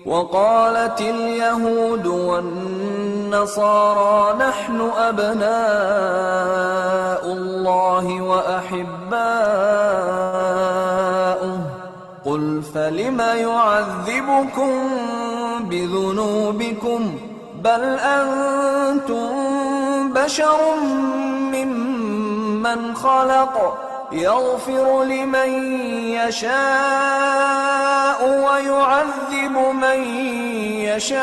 وقالت اليهود والنصارى نحن أبناء الله وأحباؤه قل فلم يعذبكم بذنوبكم بل أنتم بشر ممن خلق يغفر لمن يشاء ويعذب من يشاء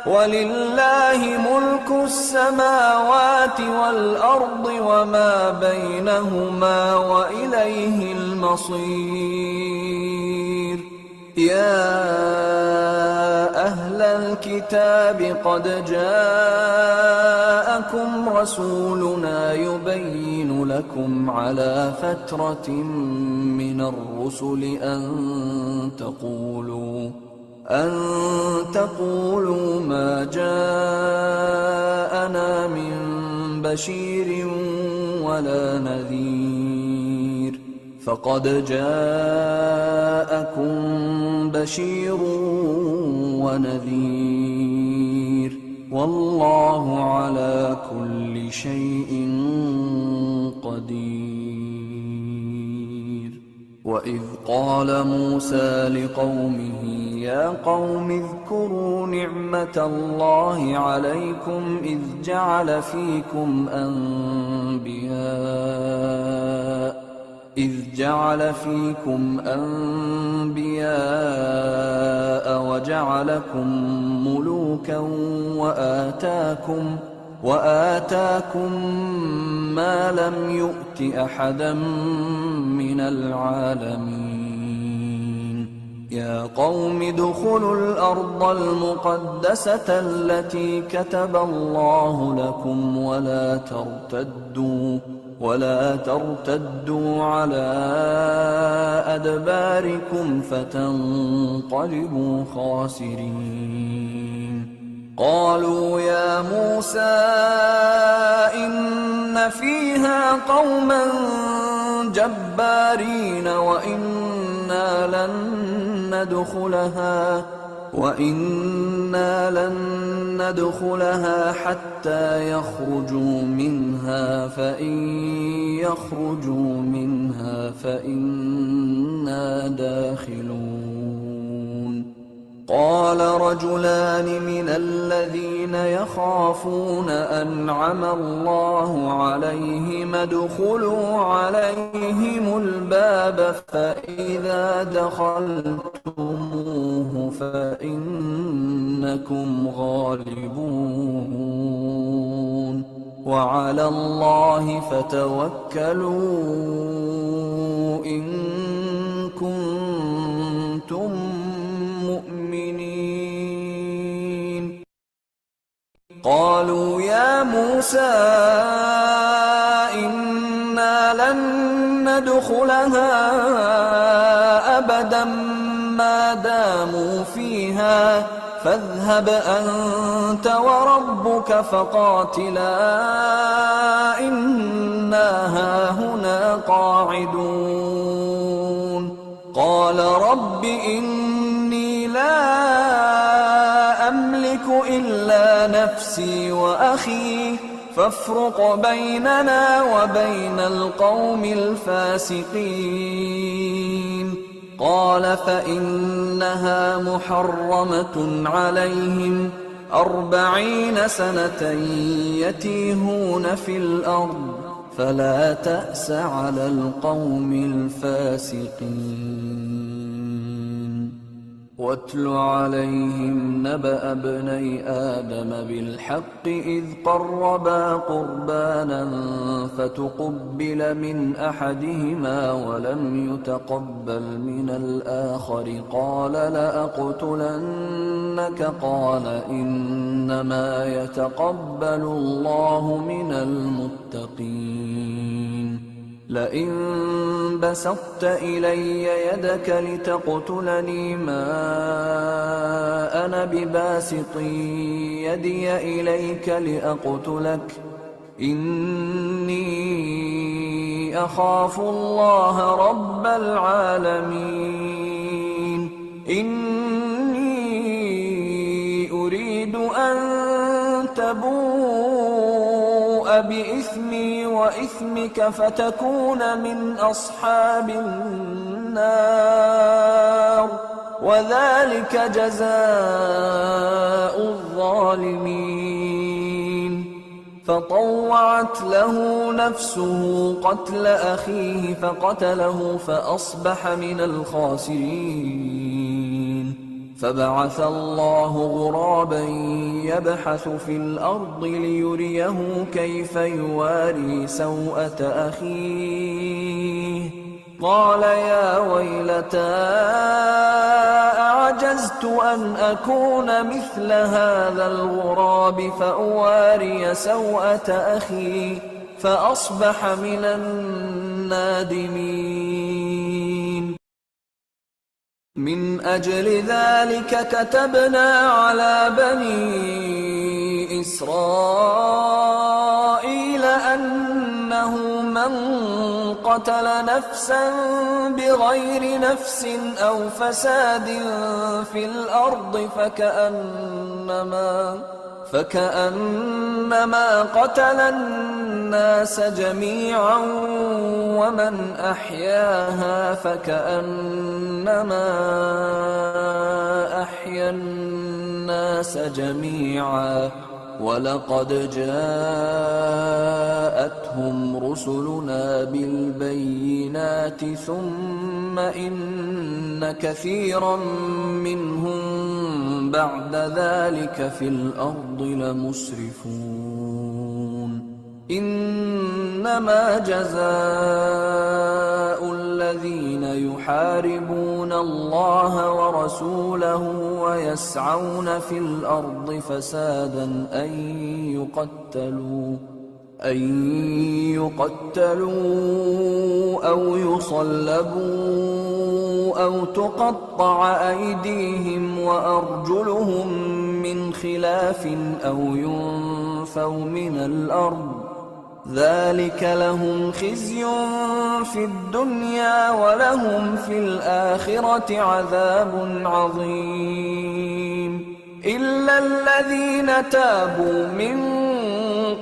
ولله ملك السماوات والأرض وما بينهما وإليه المصير يا أهل الكتاب قد جاءكم رسولنا يبين لكم على فترة من الرسل أن تقولوا ما جاءنا من بشير ولا نذير فقد جاءكم بشير ونذير والله على كل شيء قدير وإذ قال موسى لقومه يا قوم اذكروا نعمة الله عليكم إذ جعل فيكم أنبياء وجعلكم ملوكا وآتاكم ما لم يؤت أحدا من العالمين يا قوم ادخلوا الأرض المقدسة التي كتب الله لكم ولا ترتدوا على أدباركم فتنقلبوا خاسرين قالوا يا موسى إن فيها قوما جبارين وإنا لن ندخلها حتى يخرجوا منها فإن يخرجوا منها فإنا داخلون قال رجلان من الذين يخافون أنعم الله عليهم ادخلوا عليهم الباب فإذا دخلتموه فإنكم غالبون وعلى الله فتوكلوا إن كنتم مؤمنين قالوا يا موسى إنا لن ندخلها أبدا ما داموا فيها فاذهب أنت وربك فقاتلا إنا هاهنا قاعدون قال رب إني لا أملك إلا نفسي وأخي فافرق بيننا وبين القوم الفاسقين قال فإنها محرمة عليهم 40 سنة يتيهون في الأرض فلا تأس على القوم الفاسقين واتل عليهم نبأ ابني آدم بالحق إذ قربا قربانا فتقبل من أحدهما ولم يتقبل من الآخر قال لأقتلنك قال إنما يتقبل الله من المتقين لئن بسطت إلي يدك لتقتلني ما أنا بباسط يدي إليك لأقتلك إني أخاف الله رب العالمين إني أريد أن تبوء بإثمي وإثمك فتكون من أصحاب النار وذلك جزاء الظالمين فطوعت له نفسه قتل أخيه فقتله فأصبح من الخاسرين فبعث الله غرابا يبحث في الأرض ليريه كيف يواري سوءة أخيه قال يا ويلتى أعجزت أن أكون مثل هذا الغراب فأواري سوءة أخي فأصبح من النادمين من أجل ذلك كتبنا على بني إسرائيل أنه من قتل نفسا بغير نفس أو فساد في الأرض فكأنما قتل الناس جميعا ومن أحياها فكأنما أحيا الناس جميعا ولقد جاءتهم رسلنا بالبينات ثم إن كثيرا منهم بعد ذلك في الأرض لمسرفون إنما جزاء الذين يحاربون الله ورسوله ويسعون في الأرض فسادا أن يقتلوا أو يصلبوا أو تقطع أيديهم وأرجلهم من خلاف أو ينفوا من الأرض ذلك لهم خزي في الدنيا ولهم في الآخرة عذاب عظيم إلا الذين تابوا من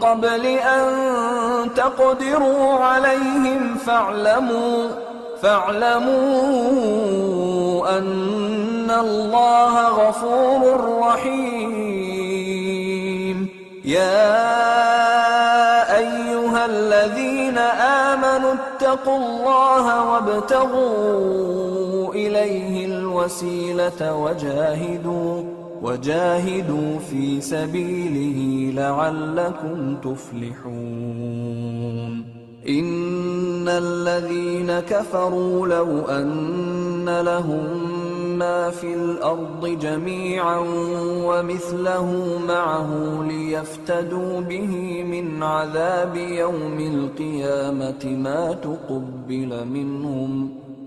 قبل أن تقدروا عليهم فاعلموا أن الله غفور رحيم يا أيها الذين آمنوا اتقوا الله وابتغوا إليه الوسيلة وجاهدوا في سبيله لعلكم تفلحون إن الذين كفروا لو أن لهم ما في الأرض جميعا ومثله معه ليفتدوا به من عذاب يوم القيامة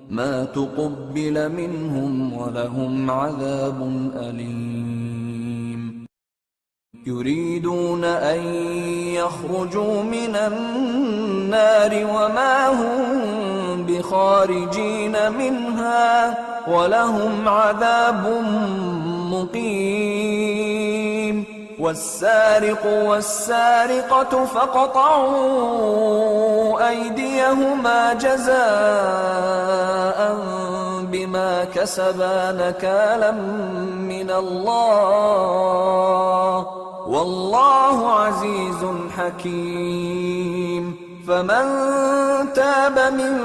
ما تقبل منهم ولهم عذاب أليم يريدون أن يخرجوا من النار وما هم بخارجين منها ولهم عذاب مقيم والسارق والسارقة فاقطعوا أيديهما جزاء بما كسبا نكالا من الله والله عزيز حكيم فمن تاب من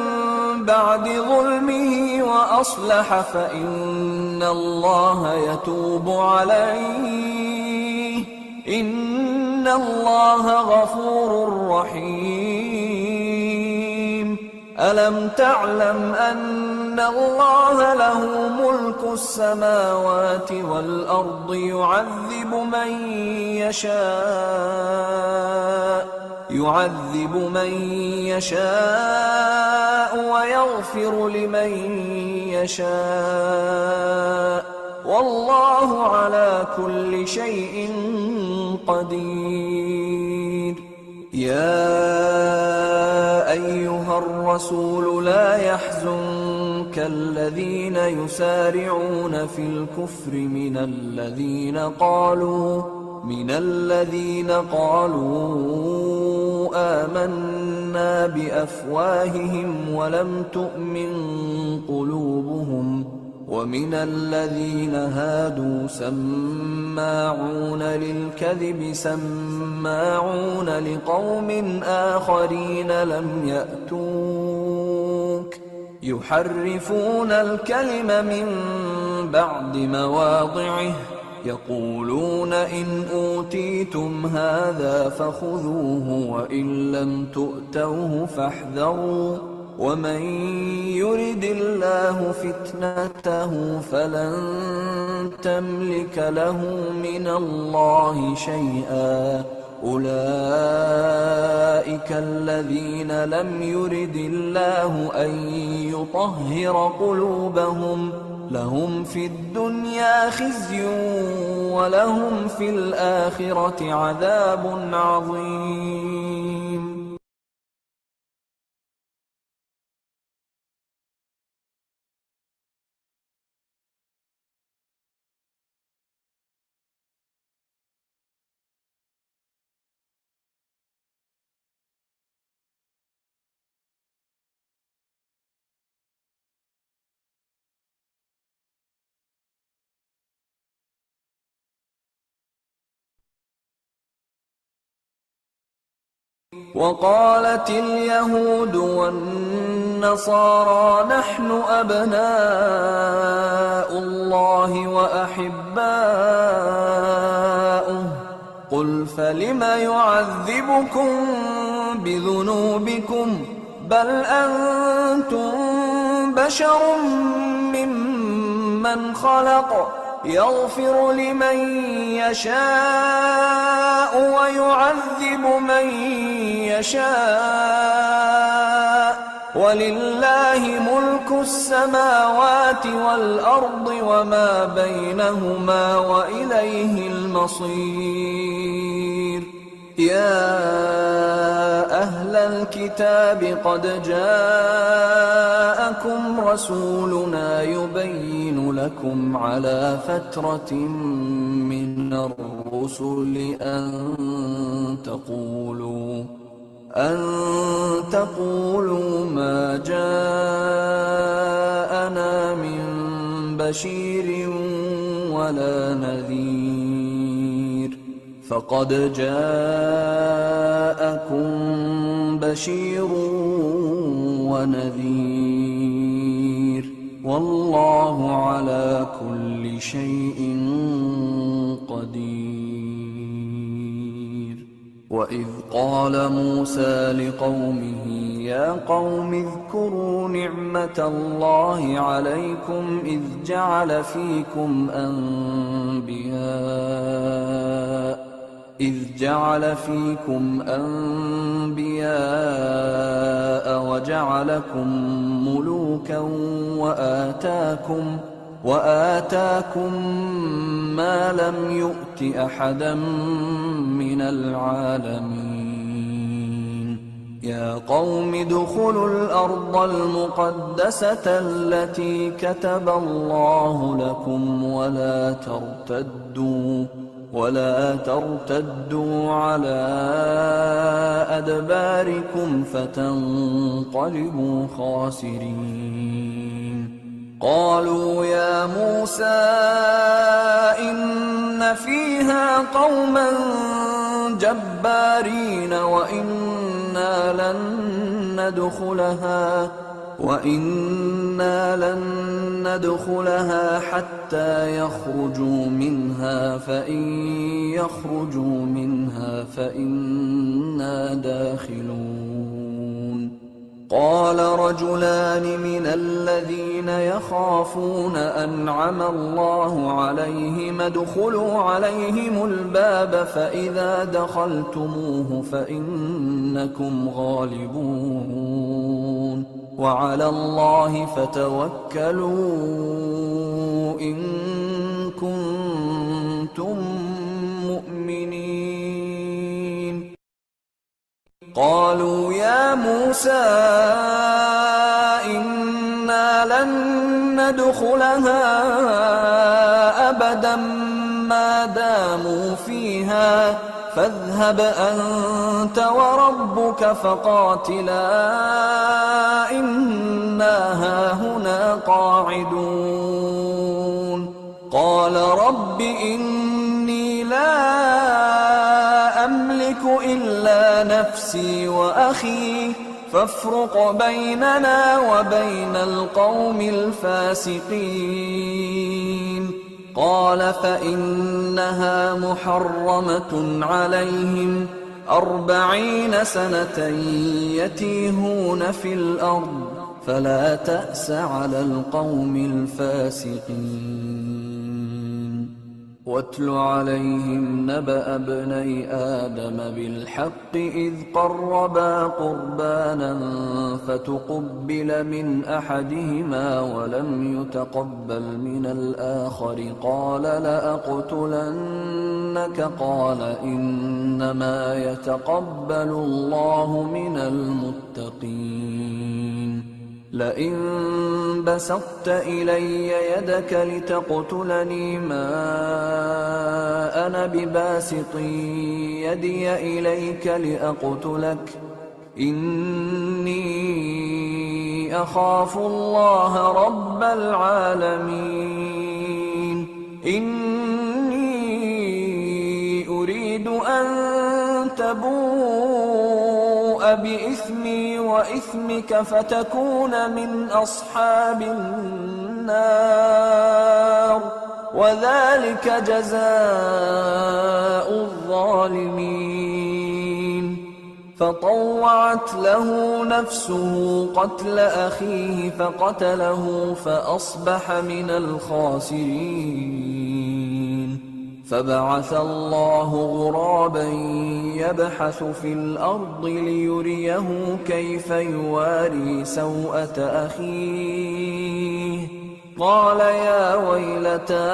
بعد ظلمه وأصلح فإن الله يتوب عليه إن الله غفور رحيم ألم تعلم أن الله له ملك السماوات والأرض يعذب من يشاء ويغفر لمن يشاء والله على كل شيء قدير يا أيها الرسول لا يحزنك كالذين يسارعون في الكفر من الذين قالوا آمنا بأفواههم ولم تؤمن قلوبهم ومن الذين هادوا سماعون للكذب سماعون لقوم آخرين لم يأتوك يحرفون الكلم من بعد مواضعه يقولون إن أوتيتم هذا فخذوه وإن لم تؤتوه فاحذروا ومن يرد الله فتنته فلن تملك له من الله شيئا أولئك الذين لم يرد الله أن يطهر قلوبهم لهم في الدنيا خزي ولهم في الآخرة عذاب عظيم. وقالت اليهود والنصارى نحن أبناء الله وأحباؤه قل فلم يعذبكم بذنوبكم بل أنتم بشر ممن خلق يغفر لمن يشاء ويعذب من يشاء ولله ملك السماوات والأرض وما بينهما وإليه المصير. يا أهل الكتاب قد جاءكم رسولنا يبين لكم على فترة من الرسل أن تقولوا ما جاءنا من بشير ولا نذير فقد جاءكم بشير ونذير والله على كل شيء قدير. وإذ قال موسى لقومه يا قوم اذكروا نعمة الله عليكم إذ جعل فيكم أنبياء وجعلكم ملوكا وآتاكم ما لم يؤت أحدا من العالمين. يا قوم ادخلوا الأرض المقدسة التي كتب الله لكم ولا ترتدوا على أدباركم فتنقلبوا خاسرين. قالوا يا موسى إن فيها قوما جبارين وإنا لن ندخلها حتى يخرجوا منها فإن يخرجوا منها فإنا داخلون. قال رجلان من الذين يخافون أنعم الله عليهم ادخلوا عليهم الباب فإذا دخلتموه فإنكم غالبون وعلى الله فتوكلوا إن كنتم مؤمنين. قالوا يا موسى إنا لن ندخلها أبدا ما داموا فيها فاذهب أنت وربك فقاتلا إنا هاهنا قاعدون قال رب إني لا أملك إلا نفسي وأخي فافرق بيننا وبين القوم الفاسقين قال فإنها محرمة عليهم 40 سنة يتيهون في الأرض فلا تأس على القوم الفاسقين واتل عليهم نبأ ابني آدم بالحق إذ قربا قربانا فتقبل من أحدهما ولم يتقبل من الآخر قال لأقتلنك قال إنما يتقبل الله من المتقين لئن بسطت إلي يدك لتقتلني ما أنا بباسط يدي إليك لأقتلك إني أخاف الله رب العالمين إني أريد أن تبوء بإثمي وإثمك فتكون من أصحاب النار وذلك جزاء الظالمين فطوعت له نفسه قتل أخيه فقتله فأصبح من الخاسرين فبعث الله غرابا يبحث في الأرض ليريه كيف يواري سوءة أخيه قال يا ويلتى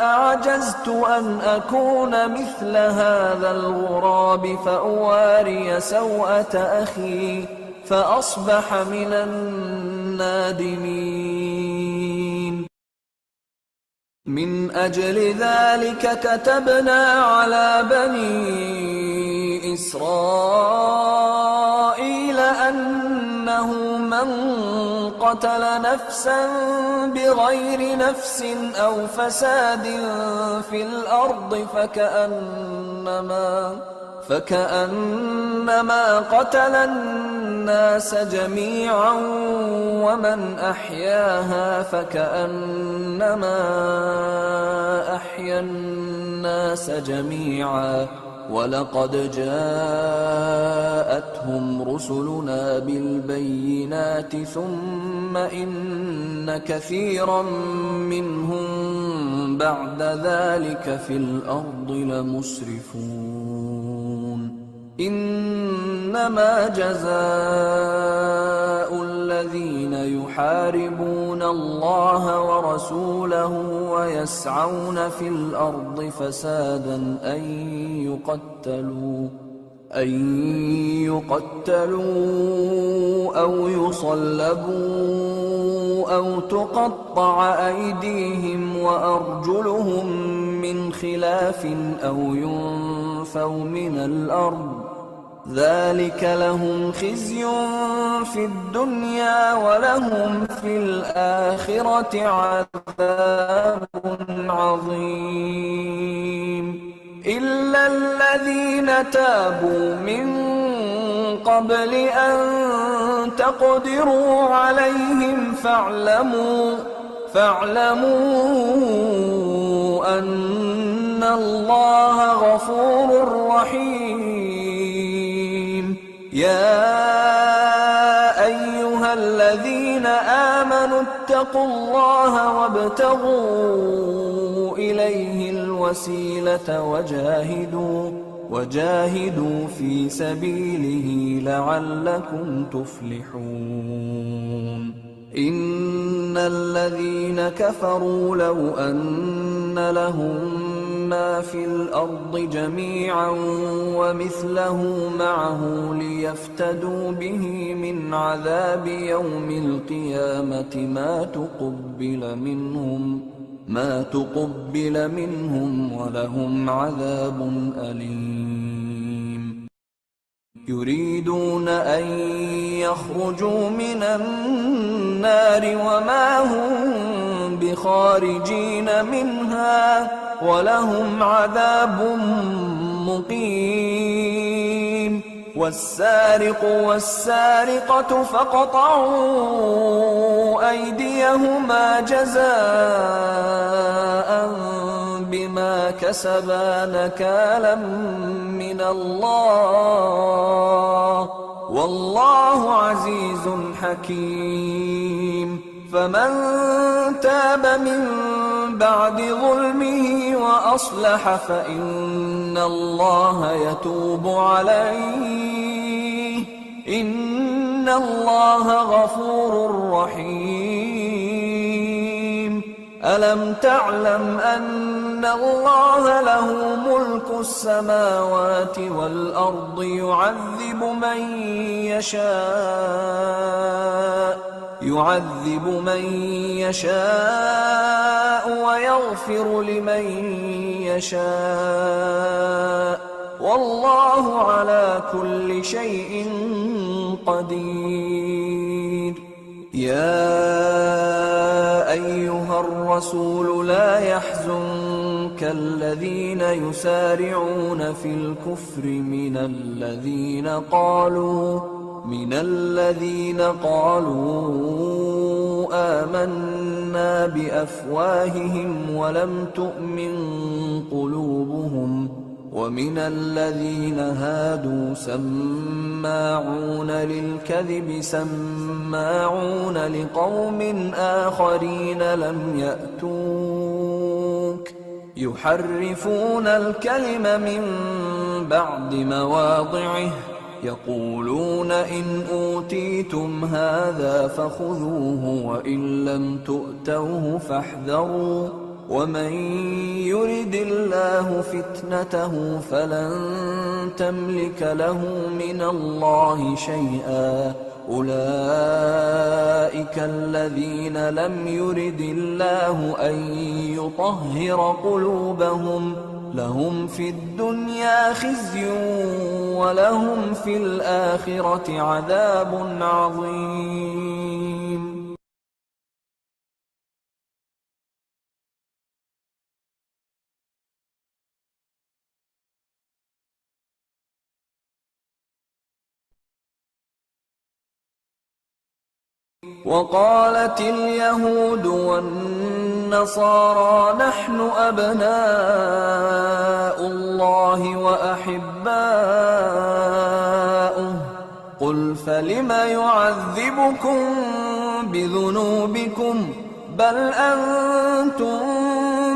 أعجزت أن أكون مثل هذا الغراب فأواري سوءة أخي فأصبح من النادمين من أجل ذلك كتبنا على بني إسرائيل أنه من قتل نفسا بغير نفس أو فساد في الأرض فكأنما قتل الناس جميعا ومن أحياها فكأنما أحيا الناس جميعا ولقد جاءتهم رسلنا بالبينات ثم إن كثيرا منهم بعد ذلك في الأرض لمسرفون إنما جزاء الذين يحاربون الله ورسوله ويسعون في الأرض فسادا أن يقتلوا أو يصلبوا أو تقطع أيديهم وأرجلهم من خلاف أو ينفوا من الأرض ذلك لهم خزي في الدنيا ولهم في الآخرة عذاب عظيم إلا الذين تابوا من قبل أن تقدروا عليهم فاعلموا أن الله غفور رحيم يا أيها الذين آمنوا اتقوا الله وابتغوا إليه الوسيلة وجاهدوا في سبيله لعلكم تفلحون إن الذين كفروا لو أن لهم ما في الأرض جميعا ومثله معه ليفتدوا به من عذاب يوم القيامة ما تقبل منهم ولهم عذاب أليم. يريدون أن يخرجوا من النار وما هم بخارجين منها ولهم عذاب مقيم. والسارق والسارقة فاقطعوا أيديهما جزاء بما كسبا نكالا من الله والله عزيز حكيم. فمن تاب من بعد ظلمه وأصلح فإن الله يتوب عليه إن الله غفور رحيم. ألم تعلم أن الله له ملك السماوات والأرض يعذب من يشاء ويغفر لمن يشاء والله على كل شيء قدير. يا أيها الرسول لا يحزنك الذين يسارعون في الكفر من الذين قالوا آمنا بأفواههم ولم تؤمن قلوبهم ومن الذين هادوا سماعون للكذب سماعون لقوم آخرين لم يأتوك يحرفون الكلم من بعد مواضعه يقولون إن أوتيتم هذا فخذوه وإن لم تؤتوه فاحذروا ومن يرد الله فتنته فلن تملك له من الله شيئا أولئك الذين لم يرد الله أن يطهر قلوبهم لهم في الدنيا خزي ولهم في الآخرة عذاب عظيم. وقالت اليهود والنصارى نحن أبناء الله وأحباؤه قل فلم يعذبكم بذنوبكم بل أنتم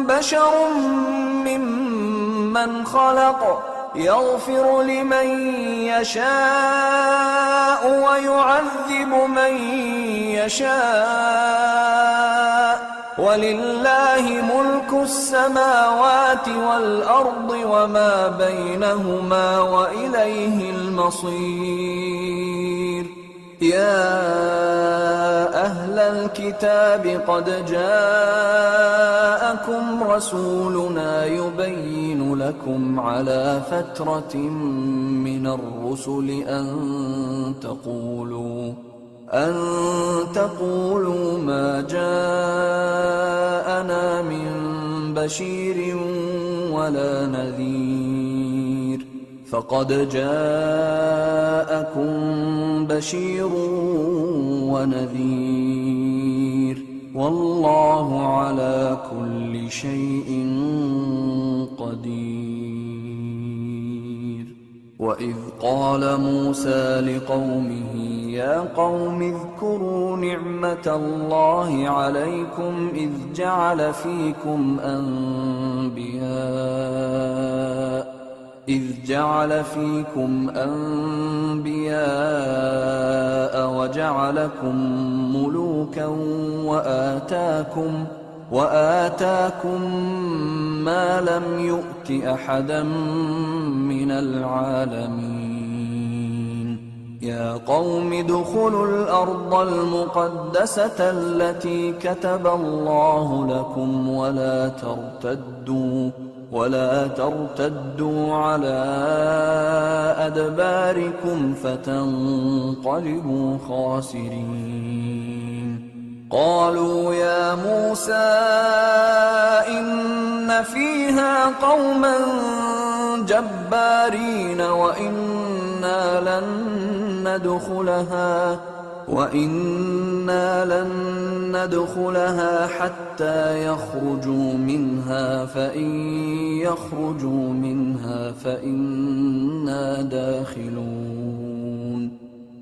بشر ممن خلق يغفر لمن يشاء ويعذب من يشاء ولله ملك السماوات والأرض وما بينهما وإليه المصير. يا أهل الكتاب قد جاءكم رسولنا يبين لكم على فترة من الرسل أن تقولوا ما جاءنا من بشير ولا نذير فقد جاءكم بشير ونذير والله على كل شيء قدير. وإذ قال موسى لقومه يا قوم اذكروا نعمة الله عليكم إذ جعل فيكم أنبياء وجعلكم ملوكا وآتاكم ما لم يؤت أحدا من العالمين يا قوم ادخلوا الأرض المقدسة التي كتب الله لكم ولا ترتدوا على أدباركم فتنقلبوا خاسرين قالوا يا موسى إن فيها قوما جبارين وإنا لن ندخلها حتى يخرجوا منها فإن يخرجوا منها فإنا داخلون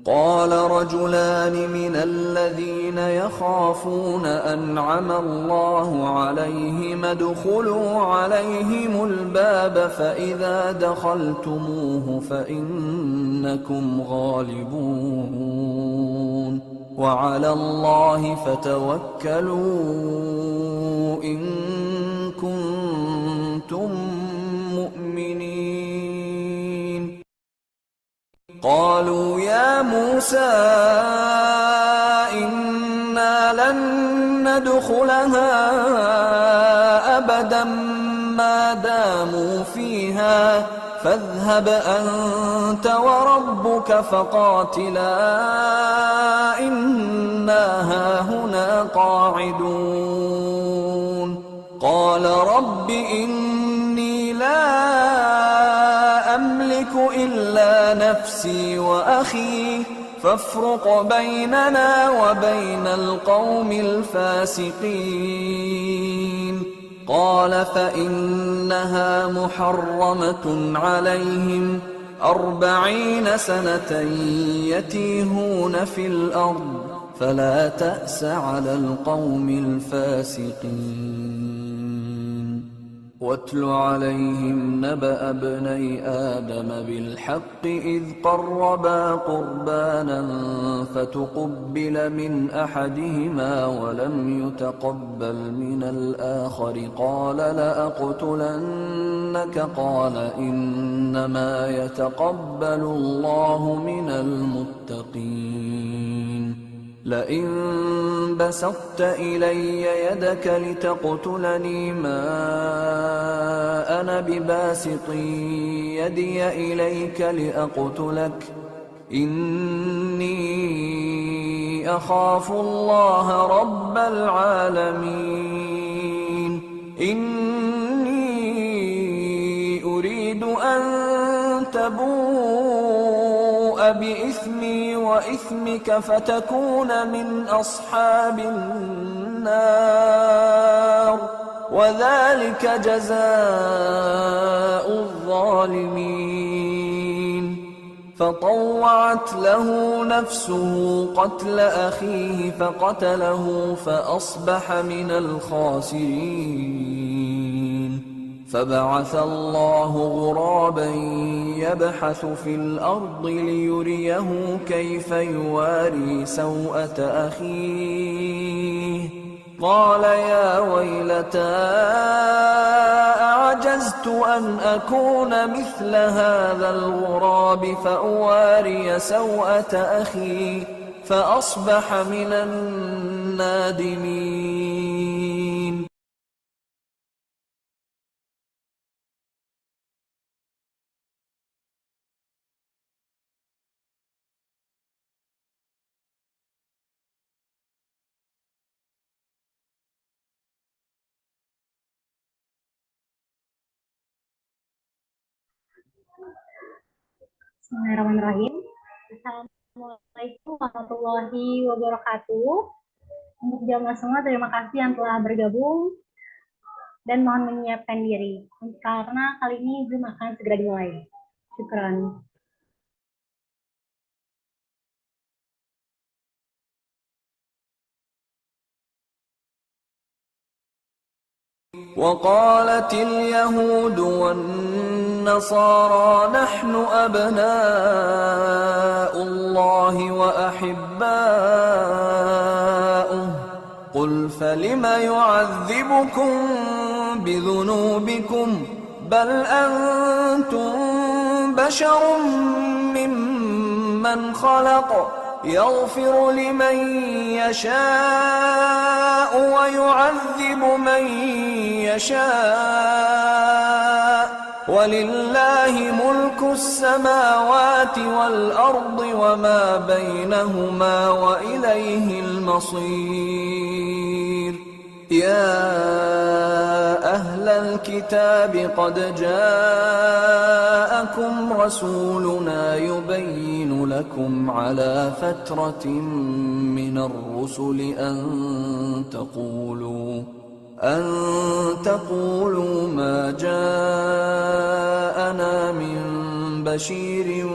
قال رجلان من الذين يخافون أنعم الله عليهم ادخلوا عليهم الباب فإذا دخلتموه فإنكم غالبون وعلى الله فتوكلوا إن كنتم مؤمنين قالوا يا موسى إنا لن ندخلها أبدا ما داموا فيها فاذهب أنت وربك فقاتلا إنا هاهنا قاعدون قال رب إني لا أملك إلا نفسي وأخي فافرق بيننا وبين القوم الفاسقين قال فإنها محرمة عليهم 40 سنة يتيهون في الأرض فلا تأس على القوم الفاسقين واتل عليهم نبأ ابني آدم بالحق إذ قربا قربانا فتقبل من أحدهما ولم يتقبل من الآخر قال لأقتلنك قال إنما يتقبل الله من المتقين لئن بسطت إلي يدك لتقتلني ما أنا بباسط يدي إليك لأقتلك إني أخاف الله رب العالمين إني أريد أن تبوء بإثمي وإثمك فتكون من أصحاب النار وذلك جزاء الظالمين فطوعت له نفسه قتل أخيه فقتله فأصبح من الخاسرين فبعث الله غرابا يبحث في الأرض ليريه كيف يواري سوءة أخيه قال يا ويلتى أعجزت أن أكون مثل هذا الغراب فأواري سوءة أخي فأصبح من النادمين Bismillahirrahmanirrahim. Assalamualaikum warahmatullahi wabarakatuh. Untuk jamaah semua, terima kasih yang telah bergabung dan mohon menyiapkan diri karena kali ini Zoom akan segera dimulai. Syukran. وقالت اليهود والنصارى نحن أبناء الله وأحباؤه قل فلم يعذبكم بذنوبكم بل أنتم بشر ممن خلق يغفر لمن يشاء ويعذب من يشاء ولله ملك السماوات والأرض وما بينهما وإليه المصير يا أهل الكتاب قد جاءكم رسولنا يبين لكم على فترة من الرسل أن تقولوا ما جاءنا من بشير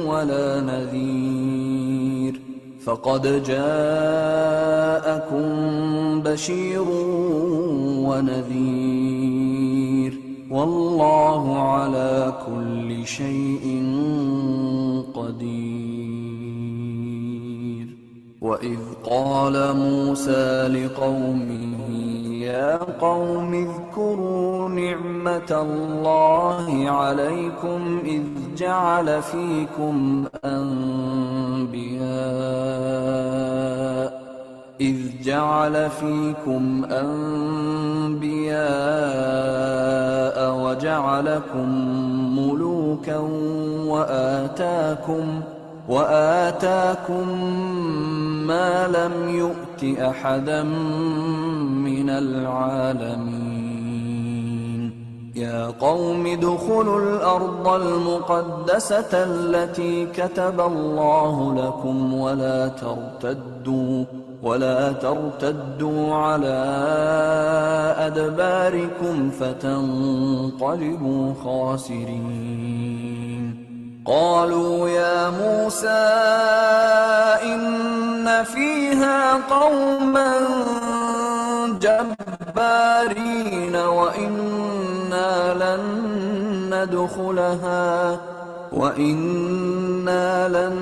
ولا نذير فقد جاءكم بشير ونذير والله على كل شيء قدير وإذ قال موسى لقومه يا قوم اذكروا نعمة الله عليكم إذ جعل فيكم أنبياء وجعلكم ملوكا وآتاكم ما لم يؤت أحدا من العالمين يا قوم ادخلوا الأرض المقدسة التي كتب الله لكم ولا ترتدوا على أدباركم فتنقلبوا خاسرين قالوا يا موسى إن فيها قوما جبارين وإنا لن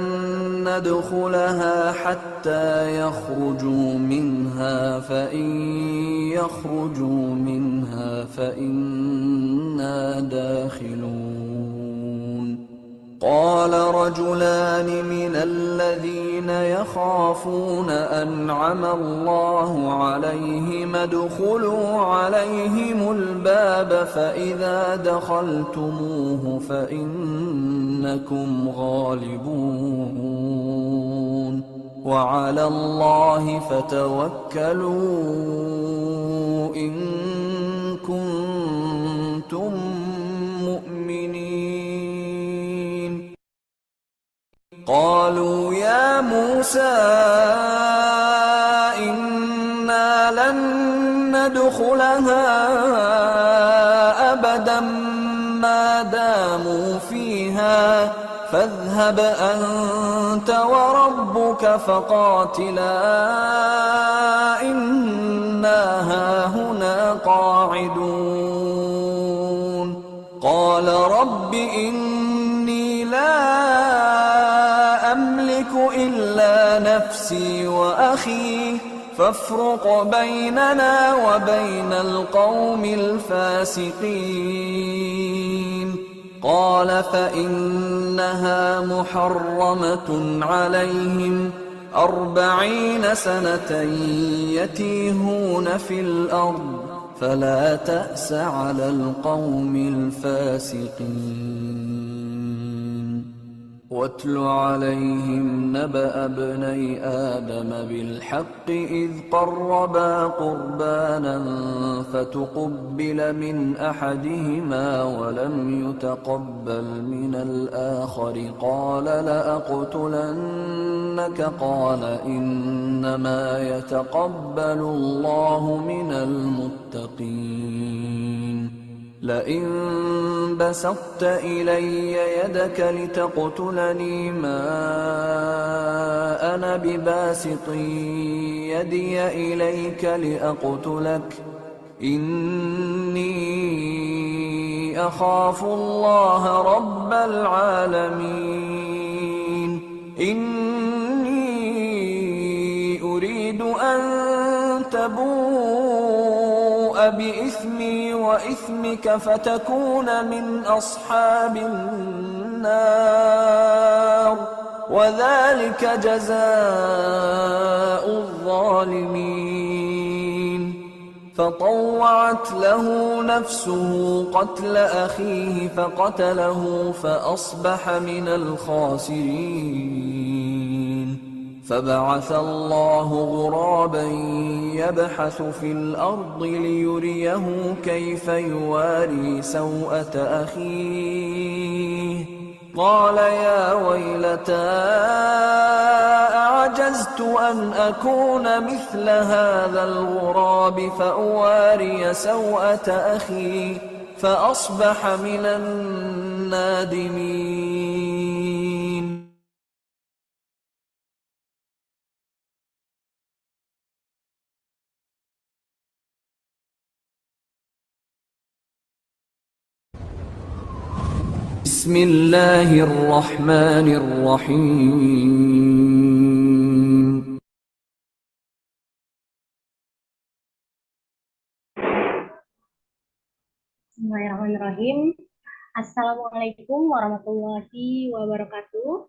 ندخلها حتى يخرجوا منها فإن يخرجوا منها فإنا داخلون قال رجلان من الذين يخافون أنعم الله عليهم ادخلوا عليهم الباب فإذا دخلتموه فإنكم غالبون وعلى الله فتوكلوا إن كنتم مؤمنين قالوا يا موسى إنا لن ندخلها أبدا ما داموا فيها فاذهب أنت وربك فقاتلا إنا هاهنا قاعدون قال رب إني لا أملك إلا نفسي وأخي فافرق بيننا وبين القوم الفاسقين قال فإنها محرمة عليهم 40 سنة يتيهون في الأرض فلا تأس على القوم الفاسقين واتل عليهم نبأ ابني آدم بالحق إذ قربا قربانا فتقبل من أحدهما ولم يتقبل من الآخر قال لأقتلنك قال إنما يتقبل الله من المتقين لئن بسطت إلي يدك لتقتلني ما أنا بباسط يدي إليك لأقتلك إني أخاف الله رب العالمين إني أريد أن تبور بإثمي وإثمك فتكون من أصحاب النار وذلك جزاء الظالمين فطوعت له نفسه قتل أخيه فقتله فأصبح من الخاسرين فبعث الله غرابا يبحث في الأرض ليريه كيف يواري سوءة أخيه قال يا ويلتى أعجزت أن أكون مثل هذا الغراب فأواري سوءة أخي فأصبح من النادمين. بسم الله الرحمن الرحيم. Bismillahirrahmanirrahim. Assalamualaikum warahmatullahi wabarakatuh.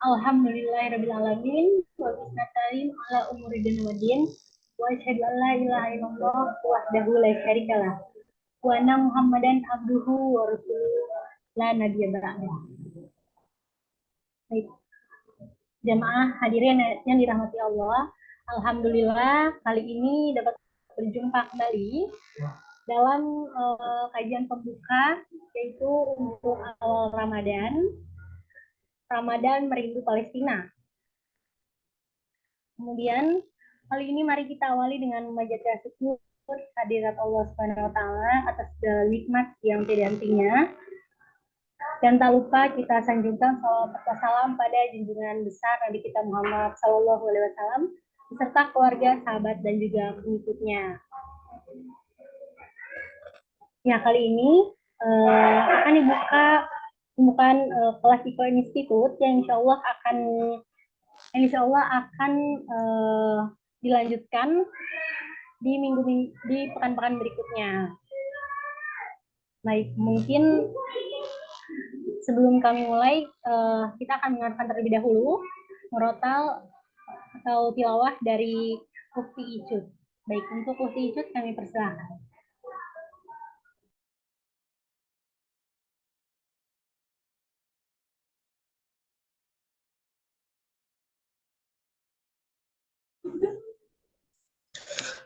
Alhamdulillahirrabbilalamin. Wa bismillahirrahmanirrahim ala umuri din wa din. Wa asyhadu an la ilaha illallah wahdahu la syarikalah. Wa anna Muhammadan abduhu wa rasuluhu la nabiyya ba'dah. Baik. Jamaah hadirin yang dirahmati Allah, alhamdulillah kali ini dapat berjumpa kembali dalam kajian pembuka, yaitu untuk awal Ramadan Merindu Palestina. Kemudian kali ini mari kita awali dengan memanjatkan syukur hadirat Allah Subhanahu wa taala atas segala nikmat yang tidak hentinya. Dan tak lupa kita sanjungkan salawat serta salam pada junjungan besar Nabi kita Muhammad SAW beserta keluarga, sahabat, dan juga pengikutnya. Ya, kali ini akan dibuka pembukaan kelas Iko Institute yang insya Allah akan dilanjutkan di pekan-pekan berikutnya. Baik, mungkin sebelum kami mulai, kita akan mendengarkan terlebih dahulu murotal atau tilawah dari Ufti Icut. Baik, untuk Ufti Icut kami persilahkan.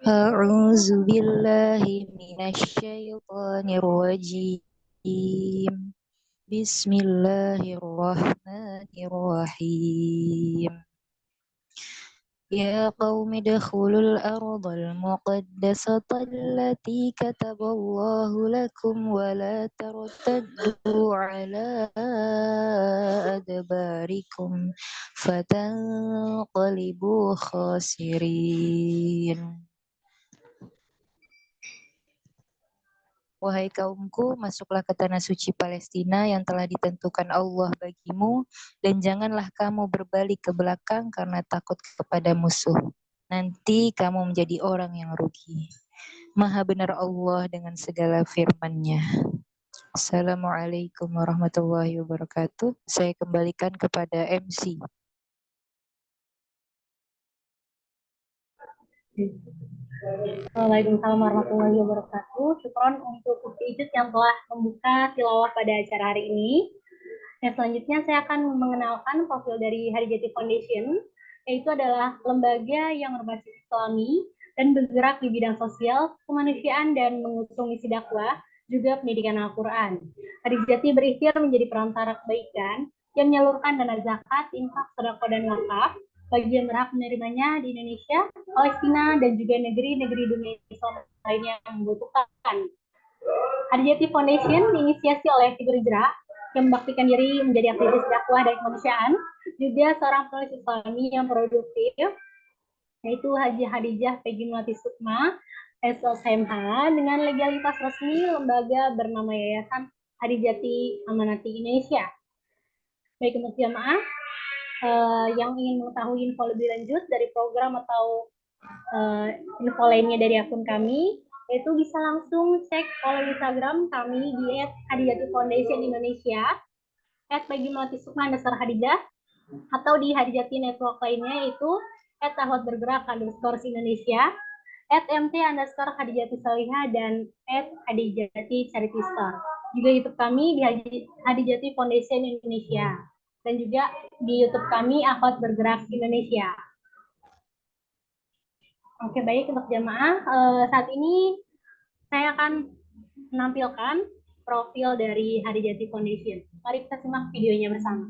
A'udzu billahi minasyaitonir rajim. Bismillahirrahmanirrahim. Ya qaumi dakhulul ardal muqaddasata allati kataballahu lakum wa la tartaddu ala adbarikum fatanqalibu khasirin. Wahai kaumku, masuklah ke tanah suci Palestina yang telah ditentukan Allah bagimu, dan janganlah kamu berbalik ke belakang karena takut kepada musuh. Nanti kamu menjadi orang yang rugi. Maha benar Allah dengan segala firman-Nya. Assalamualaikum warahmatullahi wabarakatuh. Saya kembalikan kepada MC. Waalaikumsalam warahmatullahi wabarakatuh. Syukron untuk Ufti Icut yang telah membuka tilawah pada acara hari ini. Dan selanjutnya saya akan mengenalkan profil dari Harijati Foundation, yaitu adalah lembaga yang berbasis Islami dan bergerak di bidang sosial, kemanusiaan, dan mengusung misi dakwah, juga pendidikan Al-Quran. Harijati berikhtiar menjadi perantara kebaikan yang menyalurkan dana zakat, infak, sedekah, dan wakaf bagi yang berhak menerimanya di Indonesia, Palestina, dan juga negeri-negeri dunia Islam lainnya yang membutuhkan. Harijati Foundation diinisiasi oleh figur hijrah yang membaktikan diri menjadi aktivis dakwah dan kemanusiaan, juga seorang penulis Islami yang produktif, yaitu Haji Hadijah Peggy Melati Sukma, SSMH, dengan legalitas resmi lembaga bernama Yayasan Harijati Amanati Indonesia. Baik, untuk jamaah yang ingin mengetahui info lebih lanjut dari program atau info lainnya dari akun kami, Yaitu bisa langsung cek follow Instagram kami di @hadijati_foundation_indonesia, @bagimelati_sukma_hadijah, atau di Hadijati Network lainnya yaitu @tahwat_bergerak_Indonesia, @mt_Hadijati Salihah, dan @Hadijati Charity Store. Juga YouTube kami di Hadijati Foundation Indonesia, dan juga di YouTube kami Akhwat Bergerak Indonesia. Oke, baik untuk jamaah. Saat ini saya akan menampilkan profil dari Hadijati Foundation. Mari kita simak videonya bersama.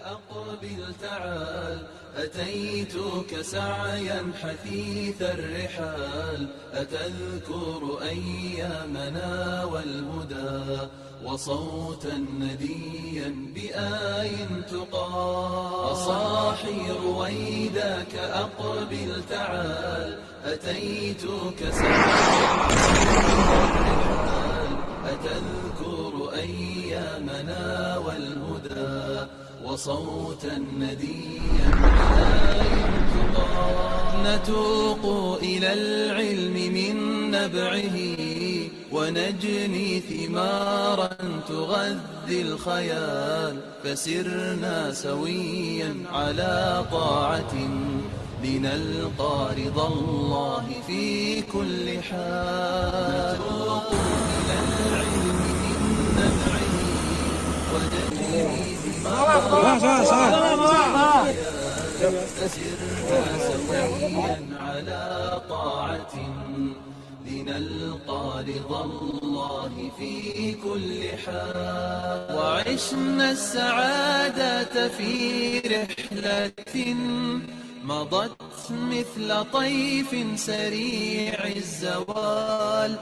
أقبل تعال أتيتك سعيا حثيث الرحال أتذكر أيامنا والهدى وصوتا نديا بآي تقال أصاحي رويداك أقبل تعال أتيتك سعيا حثيث الرحال أتذكر أيامنا والهدى وصوتا نديا نتوق إلى العلم من نبعه ونجني ثمارا تغذي الخيال فسرنا سويا على طاعة لنلقى رضا الله في كل حال نتوق إلى العلم من نبعه ونجني فسرنا سويا على طاعة لنلقى رضا الله في كل حال وعشنا السعادة في رحلة مضت مثل طيف سريع الزوال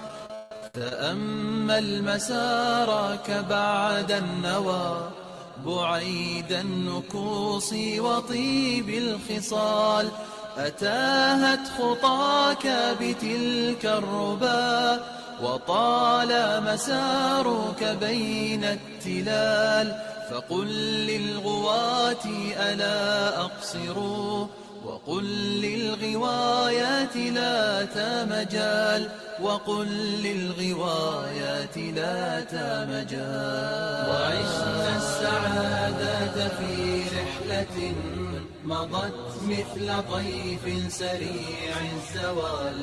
تأمل مسارك بعد النوى بعيد النكوص وطيب الخصال أتاهت خطاك بتلك الربا وطال مسارك بين التلال فقل للغواة ألا أقصروا وقل للغوايات لا تمجال وقل للغوايات لا تمجال وعشنا السعادة في رحلة مضت مثل طيف سريع الزوال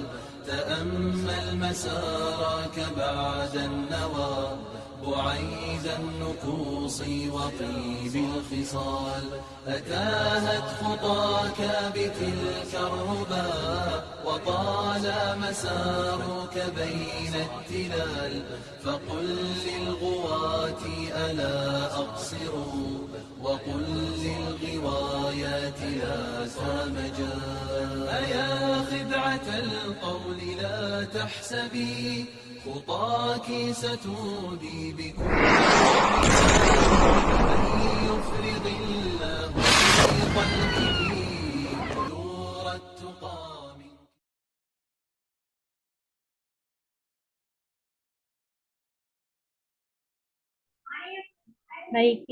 تأمل مسارك بعد النوى بعيد النكوص وطيب الخصال أتاهت خطاك بتلك الربا وطال مسارك بين التلال فقل للغواة ألا أقصروا وقل للغوايات لا تمجال أيا خدعة القول لا تحسبي خطاك ستودي بكل فمن يفرغ الله في قلبه نور التقى منك. Baik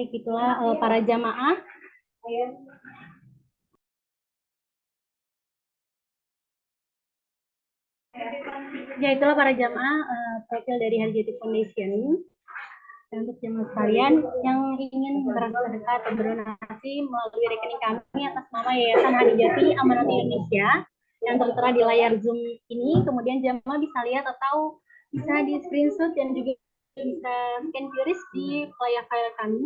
itulah para jamaah. Ya, itulah para jamaah profil dari Hadijati Foundation. Dan untuk jemaah sekalian yang ingin bersedekah atau berdonasi melalui rekening kami atas nama Yayasan Hadijati Amanat Indonesia yang tertera di layar Zoom ini, kemudian jemaah bisa lihat atau bisa di screenshot dan juga bisa scan QR di layar kami,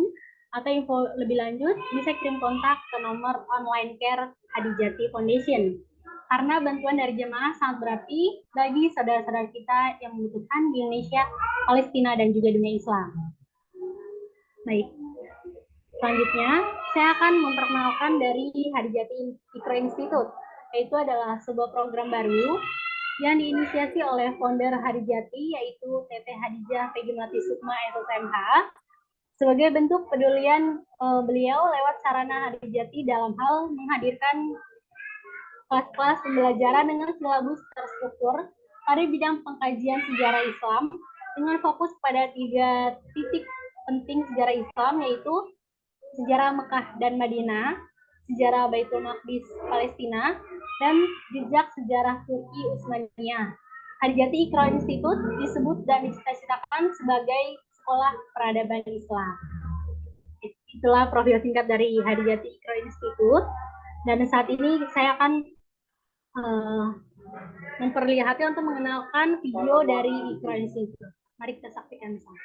atau info lebih lanjut bisa kirim kontak ke nomor online care Hadijati Foundation. Karena bantuan dari jemaah sangat berarti bagi saudara-saudara kita yang membutuhkan di Indonesia, Palestina, dan juga dunia Islam. Baik, Selanjutnya, saya akan memperkenalkan dari Hadijati Ikro Institute, yaitu adalah sebuah program baru yang diinisiasi oleh founder Hadijati, yaitu Teteh Hadijah Peggy Melati Sukma SSMH, sebagai bentuk pedulian beliau lewat sarana Hadijati dalam hal menghadirkan kelas-kelas pembelajaran dengan silabus terstruktur pada bidang pengkajian sejarah Islam dengan fokus pada 3 titik penting sejarah Islam, yaitu sejarah Mekah dan Madinah, sejarah Baitul Maqdis Palestina, dan jejak sejarah Turki Utsmaniyah. Hadijati Ikro Institute disebut dan dicita-citakan sebagai sekolah peradaban Islam. Itulah profil singkat dari Hadijati Ikro Institute. Dan saat ini saya akan memperlihatkan untuk mengenalkan video dari Ikro Institute. Mari kita saksikan bersama.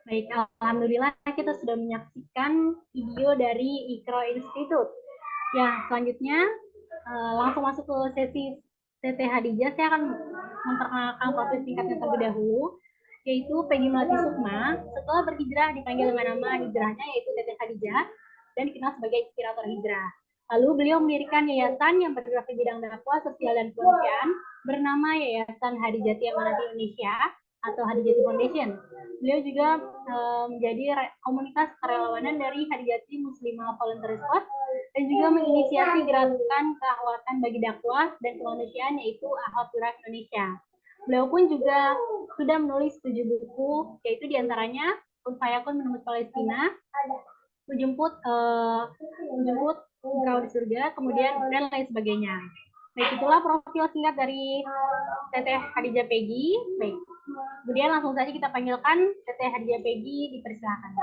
Baik, alhamdulillah kita sudah menyaksikan video dari Ikro Institute. Ya, selanjutnya langsung masuk ke sesi Teteh Hadijah. Saya akan memperkenalkan profil singkatnya terlebih dahulu, yaitu Peggy Melati Sukma. Setelah berhijrah dipanggil dengan nama hijrahnya, yaitu Teteh Hadijah, dan dikenal sebagai inspirator hijrah. Lalu beliau mendirikan yayasan yang bergerak di bidang dakwah sosial dan kemanusiaan bernama Yayasan Hadijati Amanati Indonesia atau Hadijati Foundation. Beliau juga menjadi komunitas kerelawanan dari Hadijati Muslimah Voluntary Squad dan juga menginisiasi gerakan keahwatan bagi dakwah dan kemanusiaan, yaitu Ahwat Wilayah Indonesia. Beliau pun juga sudah menulis 7 buku, yaitu diantaranya Kun Fayakun Menembus Palestina, Menjemput Engkau di Surga, kemudian dan lain sebagainya. Baik, itulah profil singkat dari Teteh Hadijah Peggy. Baik, kemudian langsung saja kita panggilkan Teteh Hadijah Peggy, dipersilakan.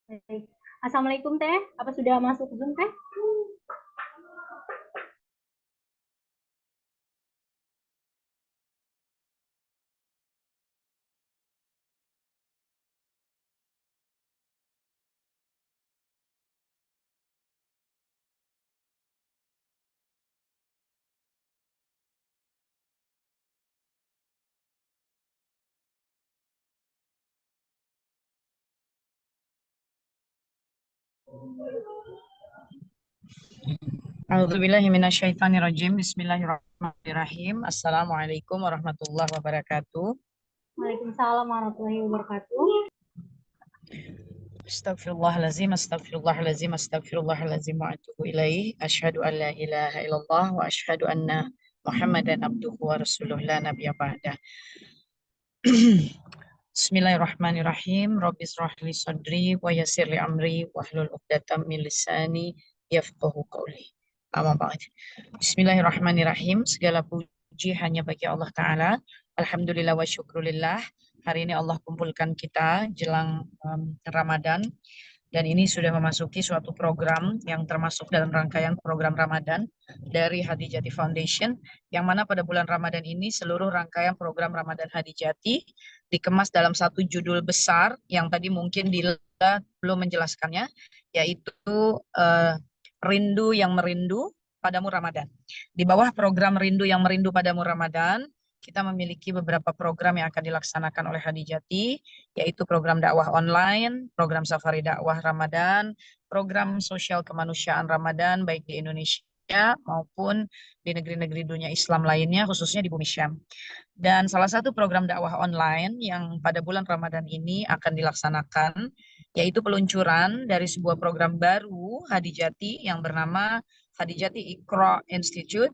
Baik. Assalamualaikum Teh, apa sudah masuk Zoom Teh? A'udzubillahi minasyaitonirrajim. Bismillahirrahmanirrahim. Assalamualaikum warahmatullahi wabarakatuh. Waalaikumsalam warahmatullahi wabarakatuh. Astagfirullahalazim, astagfirullahalazim, astagfirullahalazim wa atubu ilaih. Asyhadu an la ilaha illallah wa asyhadu anna Muhammadan abduhu wa rasuluh la nabiyya ba'da. Bismillahirrahmanirrahim. Rabbi israh li sadri wa yassir li amri wahlul 'uqdatam min lisani yafqahu qawli. Amma ba'd. Bismillahirrahmanirrahim. Segala puji hanya bagi Allah Ta'ala. Alhamdulillah wa syukrulillah. Hari ini Allah kumpulkan kita jelang Ramadan. Dan ini sudah memasuki suatu program yang termasuk dalam rangkaian program Ramadan dari Hadijati Foundation. Yang mana pada bulan Ramadan ini seluruh rangkaian program Ramadan Hadijati dikemas dalam satu judul besar yang tadi mungkin Dila belum menjelaskannya, yaitu Rindu yang Merindu Padamu Ramadan. Di bawah program Rindu yang Merindu Padamu Ramadan, kita memiliki beberapa program yang akan dilaksanakan oleh Hadijati, yaitu program dakwah online, program safari dakwah Ramadan, program sosial kemanusiaan Ramadan, baik di Indonesia maupun di negeri-negeri dunia Islam lainnya, khususnya di Bumi Syam. Dan salah satu program dakwah online yang pada bulan Ramadan ini akan dilaksanakan, yaitu peluncuran dari sebuah program baru Hadijati yang bernama Hadijati Iqra Institute,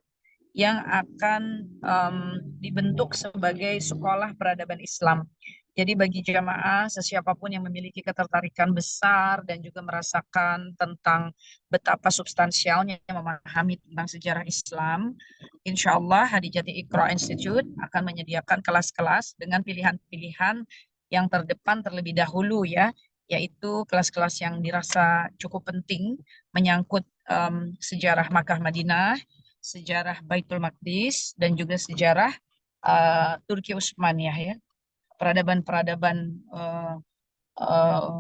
yang akan dibentuk sebagai sekolah peradaban Islam. Jadi bagi jamaah, sesiapapun yang memiliki ketertarikan besar dan juga merasakan tentang betapa substansialnya memahami tentang sejarah Islam, insya Allah Hadijati Iqra Institute akan menyediakan kelas-kelas dengan pilihan-pilihan yang terdepan terlebih dahulu ya, yaitu kelas-kelas yang dirasa cukup penting menyangkut sejarah Makkah Madinah, sejarah Baitul Maqdis, dan juga sejarah Turki Utsmaniyah ya, peradaban-peradaban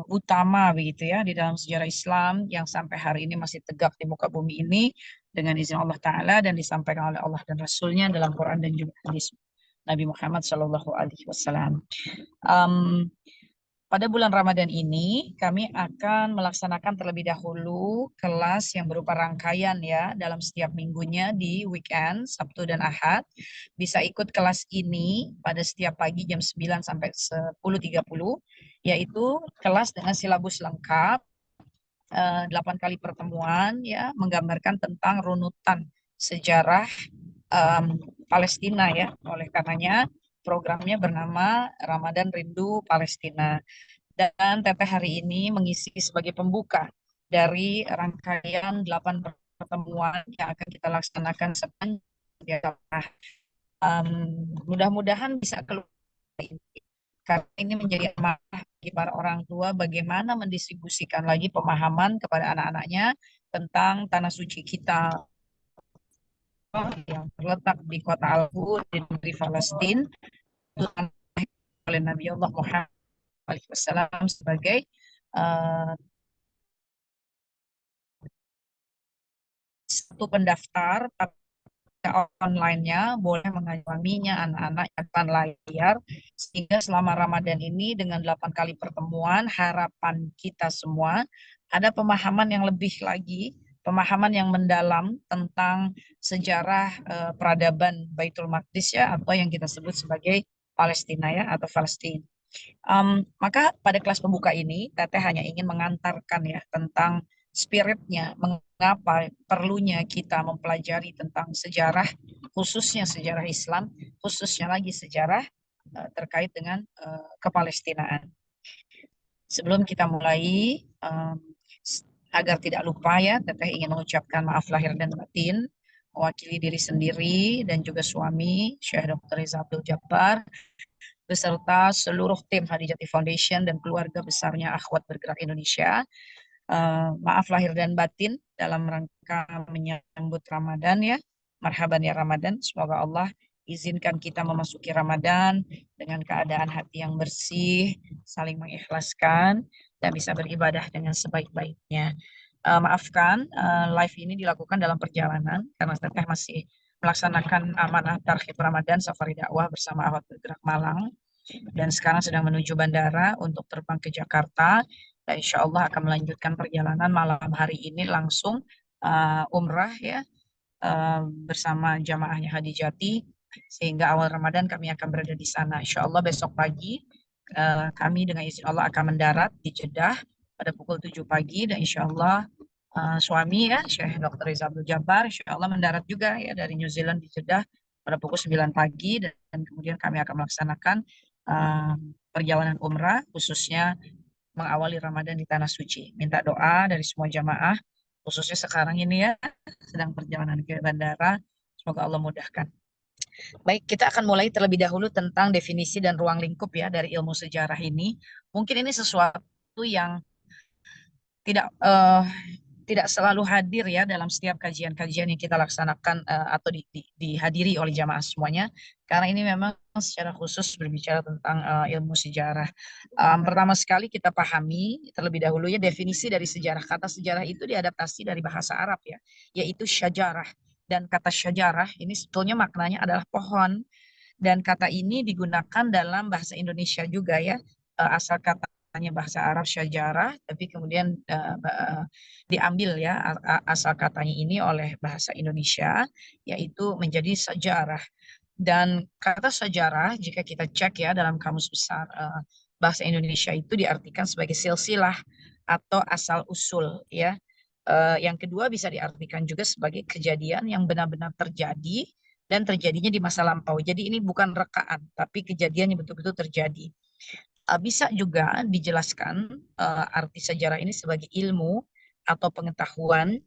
utama begitu ya di dalam sejarah Islam yang sampai hari ini masih tegak di muka bumi ini dengan izin Allah Ta'ala dan disampaikan oleh Allah dan Rasulnya dalam Quran dan juga hadis Nabi Muhammad SAW. Pada bulan Ramadan ini, kami akan melaksanakan terlebih dahulu kelas yang berupa rangkaian ya, dalam setiap minggunya di weekend, Sabtu dan Ahad. Bisa ikut kelas ini pada setiap pagi jam 9 sampai 10.30, yaitu kelas dengan silabus lengkap, 8 kali pertemuan ya, menggambarkan tentang runutan sejarah Palestina ya. Oleh karenanya, programnya bernama Ramadan Rindu Palestina. Dan Teteh hari ini mengisi sebagai pembuka dari rangkaian 8 pertemuan yang akan kita laksanakan sepanjang mudah-mudahan bisa keluar ini. Karena ini menjadi amanah bagi para orang tua bagaimana mendistribusikan lagi pemahaman kepada anak-anaknya tentang tanah suci kita yang terletak di kota Al-Qud di negeri Palestina oleh Nabi Allah Muhammad SAW sebagai satu pendaftar online-nya boleh mengalaminya anak-anak depan layar, sehingga selama Ramadan ini dengan 8 kali pertemuan harapan kita semua ada pemahaman yang lebih lagi, pemahaman yang mendalam tentang sejarah peradaban Baitul Maqdis ya, atau yang kita sebut sebagai Palestina ya, atau Palestina. Maka pada kelas pembuka ini Teteh hanya ingin mengantarkan ya tentang spiritnya, mengapa perlunya kita mempelajari tentang sejarah, khususnya sejarah Islam, khususnya lagi sejarah terkait dengan kepalestinaan. Sebelum kita mulai, agar tidak lupa ya, Teteh ingin mengucapkan maaf lahir dan batin, mewakili diri sendiri dan juga suami, Syekh Dr. Reza Abdul Jabbar, beserta seluruh tim Hadijati Foundation dan keluarga besarnya Akhwat Bergerak Indonesia. Maaf lahir dan batin dalam rangka menyambut Ramadan ya. Marhaban ya Ramadan. Semoga Allah izinkan kita memasuki Ramadan dengan keadaan hati yang bersih, saling mengikhlaskan, dan bisa beribadah dengan sebaik-baiknya. Maafkan, live ini dilakukan dalam perjalanan karena Teteh masih melaksanakan amanah Tarhib Ramadan Safari Dakwah bersama Akhwat Bergerak Malang, dan sekarang sedang menuju bandara untuk terbang ke Jakarta. Dan insya Allah akan melanjutkan perjalanan malam hari ini langsung umrah ya, bersama jamaahnya Hadijati, sehingga awal Ramadan kami akan berada di sana. Insya Allah besok pagi kami dengan izin Allah akan mendarat di Jeddah pada pukul 7 pagi, dan insya Allah suami ya Syekh Dr. Riza Abdul Jabbar insya Allah mendarat juga ya dari New Zealand di Jeddah pada pukul 9 pagi, dan kemudian kami akan melaksanakan uh, perjalanan umrah khususnya mengawali Ramadan di Tanah Suci. Minta doa dari semua jamaah, khususnya sekarang ini ya, sedang perjalanan ke bandara. Semoga Allah mudahkan. Baik, kita akan mulai terlebih dahulu tentang definisi dan ruang lingkup ya dari ilmu sejarah ini. Mungkin ini sesuatu yang tidak tidak selalu hadir ya dalam setiap kajian-kajian yang kita laksanakan atau dihadiri oleh jamaah semuanya, karena ini memang secara khusus berbicara tentang ilmu sejarah. Pertama sekali kita pahami terlebih dahulu ya definisi dari sejarah. Kata sejarah itu diadaptasi dari bahasa Arab ya, yaitu syajarah. Dan kata syajarah ini sebetulnya maknanya adalah pohon, dan kata ini digunakan dalam bahasa Indonesia juga ya. Asal katanya bahasa Arab syajarah, tapi kemudian diambil ya asal katanya ini oleh bahasa Indonesia, yaitu menjadi sejarah. Dan kata sejarah jika kita cek ya dalam kamus besar bahasa Indonesia itu diartikan sebagai silsilah atau asal usul ya. Yang kedua bisa diartikan juga sebagai kejadian yang benar-benar terjadi dan terjadinya di masa lampau. Jadi ini bukan rekaan, tapi kejadian yang betul-betul terjadi. Bisa juga dijelaskan arti sejarah ini sebagai ilmu atau pengetahuan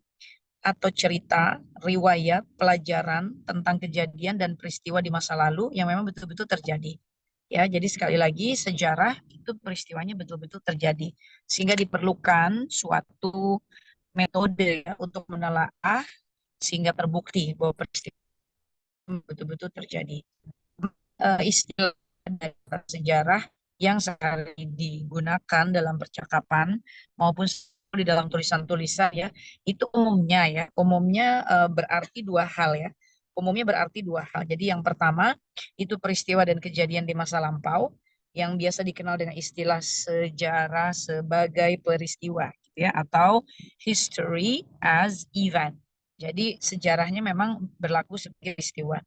atau cerita, riwayat, pelajaran tentang kejadian dan peristiwa di masa lalu yang memang betul-betul terjadi. Ya, jadi sekali lagi sejarah itu peristiwanya betul-betul terjadi, sehingga diperlukan suatu metode ya untuk menelaah sehingga terbukti bahwa peristiwa betul-betul terjadi. Istilah dari sejarah yang sehari digunakan dalam percakapan maupun di dalam tulisan-tulisan ya, itu umumnya berarti dua hal ya. Umumnya berarti dua hal. Jadi yang pertama itu peristiwa dan kejadian di masa lampau yang biasa dikenal dengan istilah sejarah sebagai peristiwa gitu ya, atau history as event. Jadi sejarahnya memang berlaku sebagai peristiwa.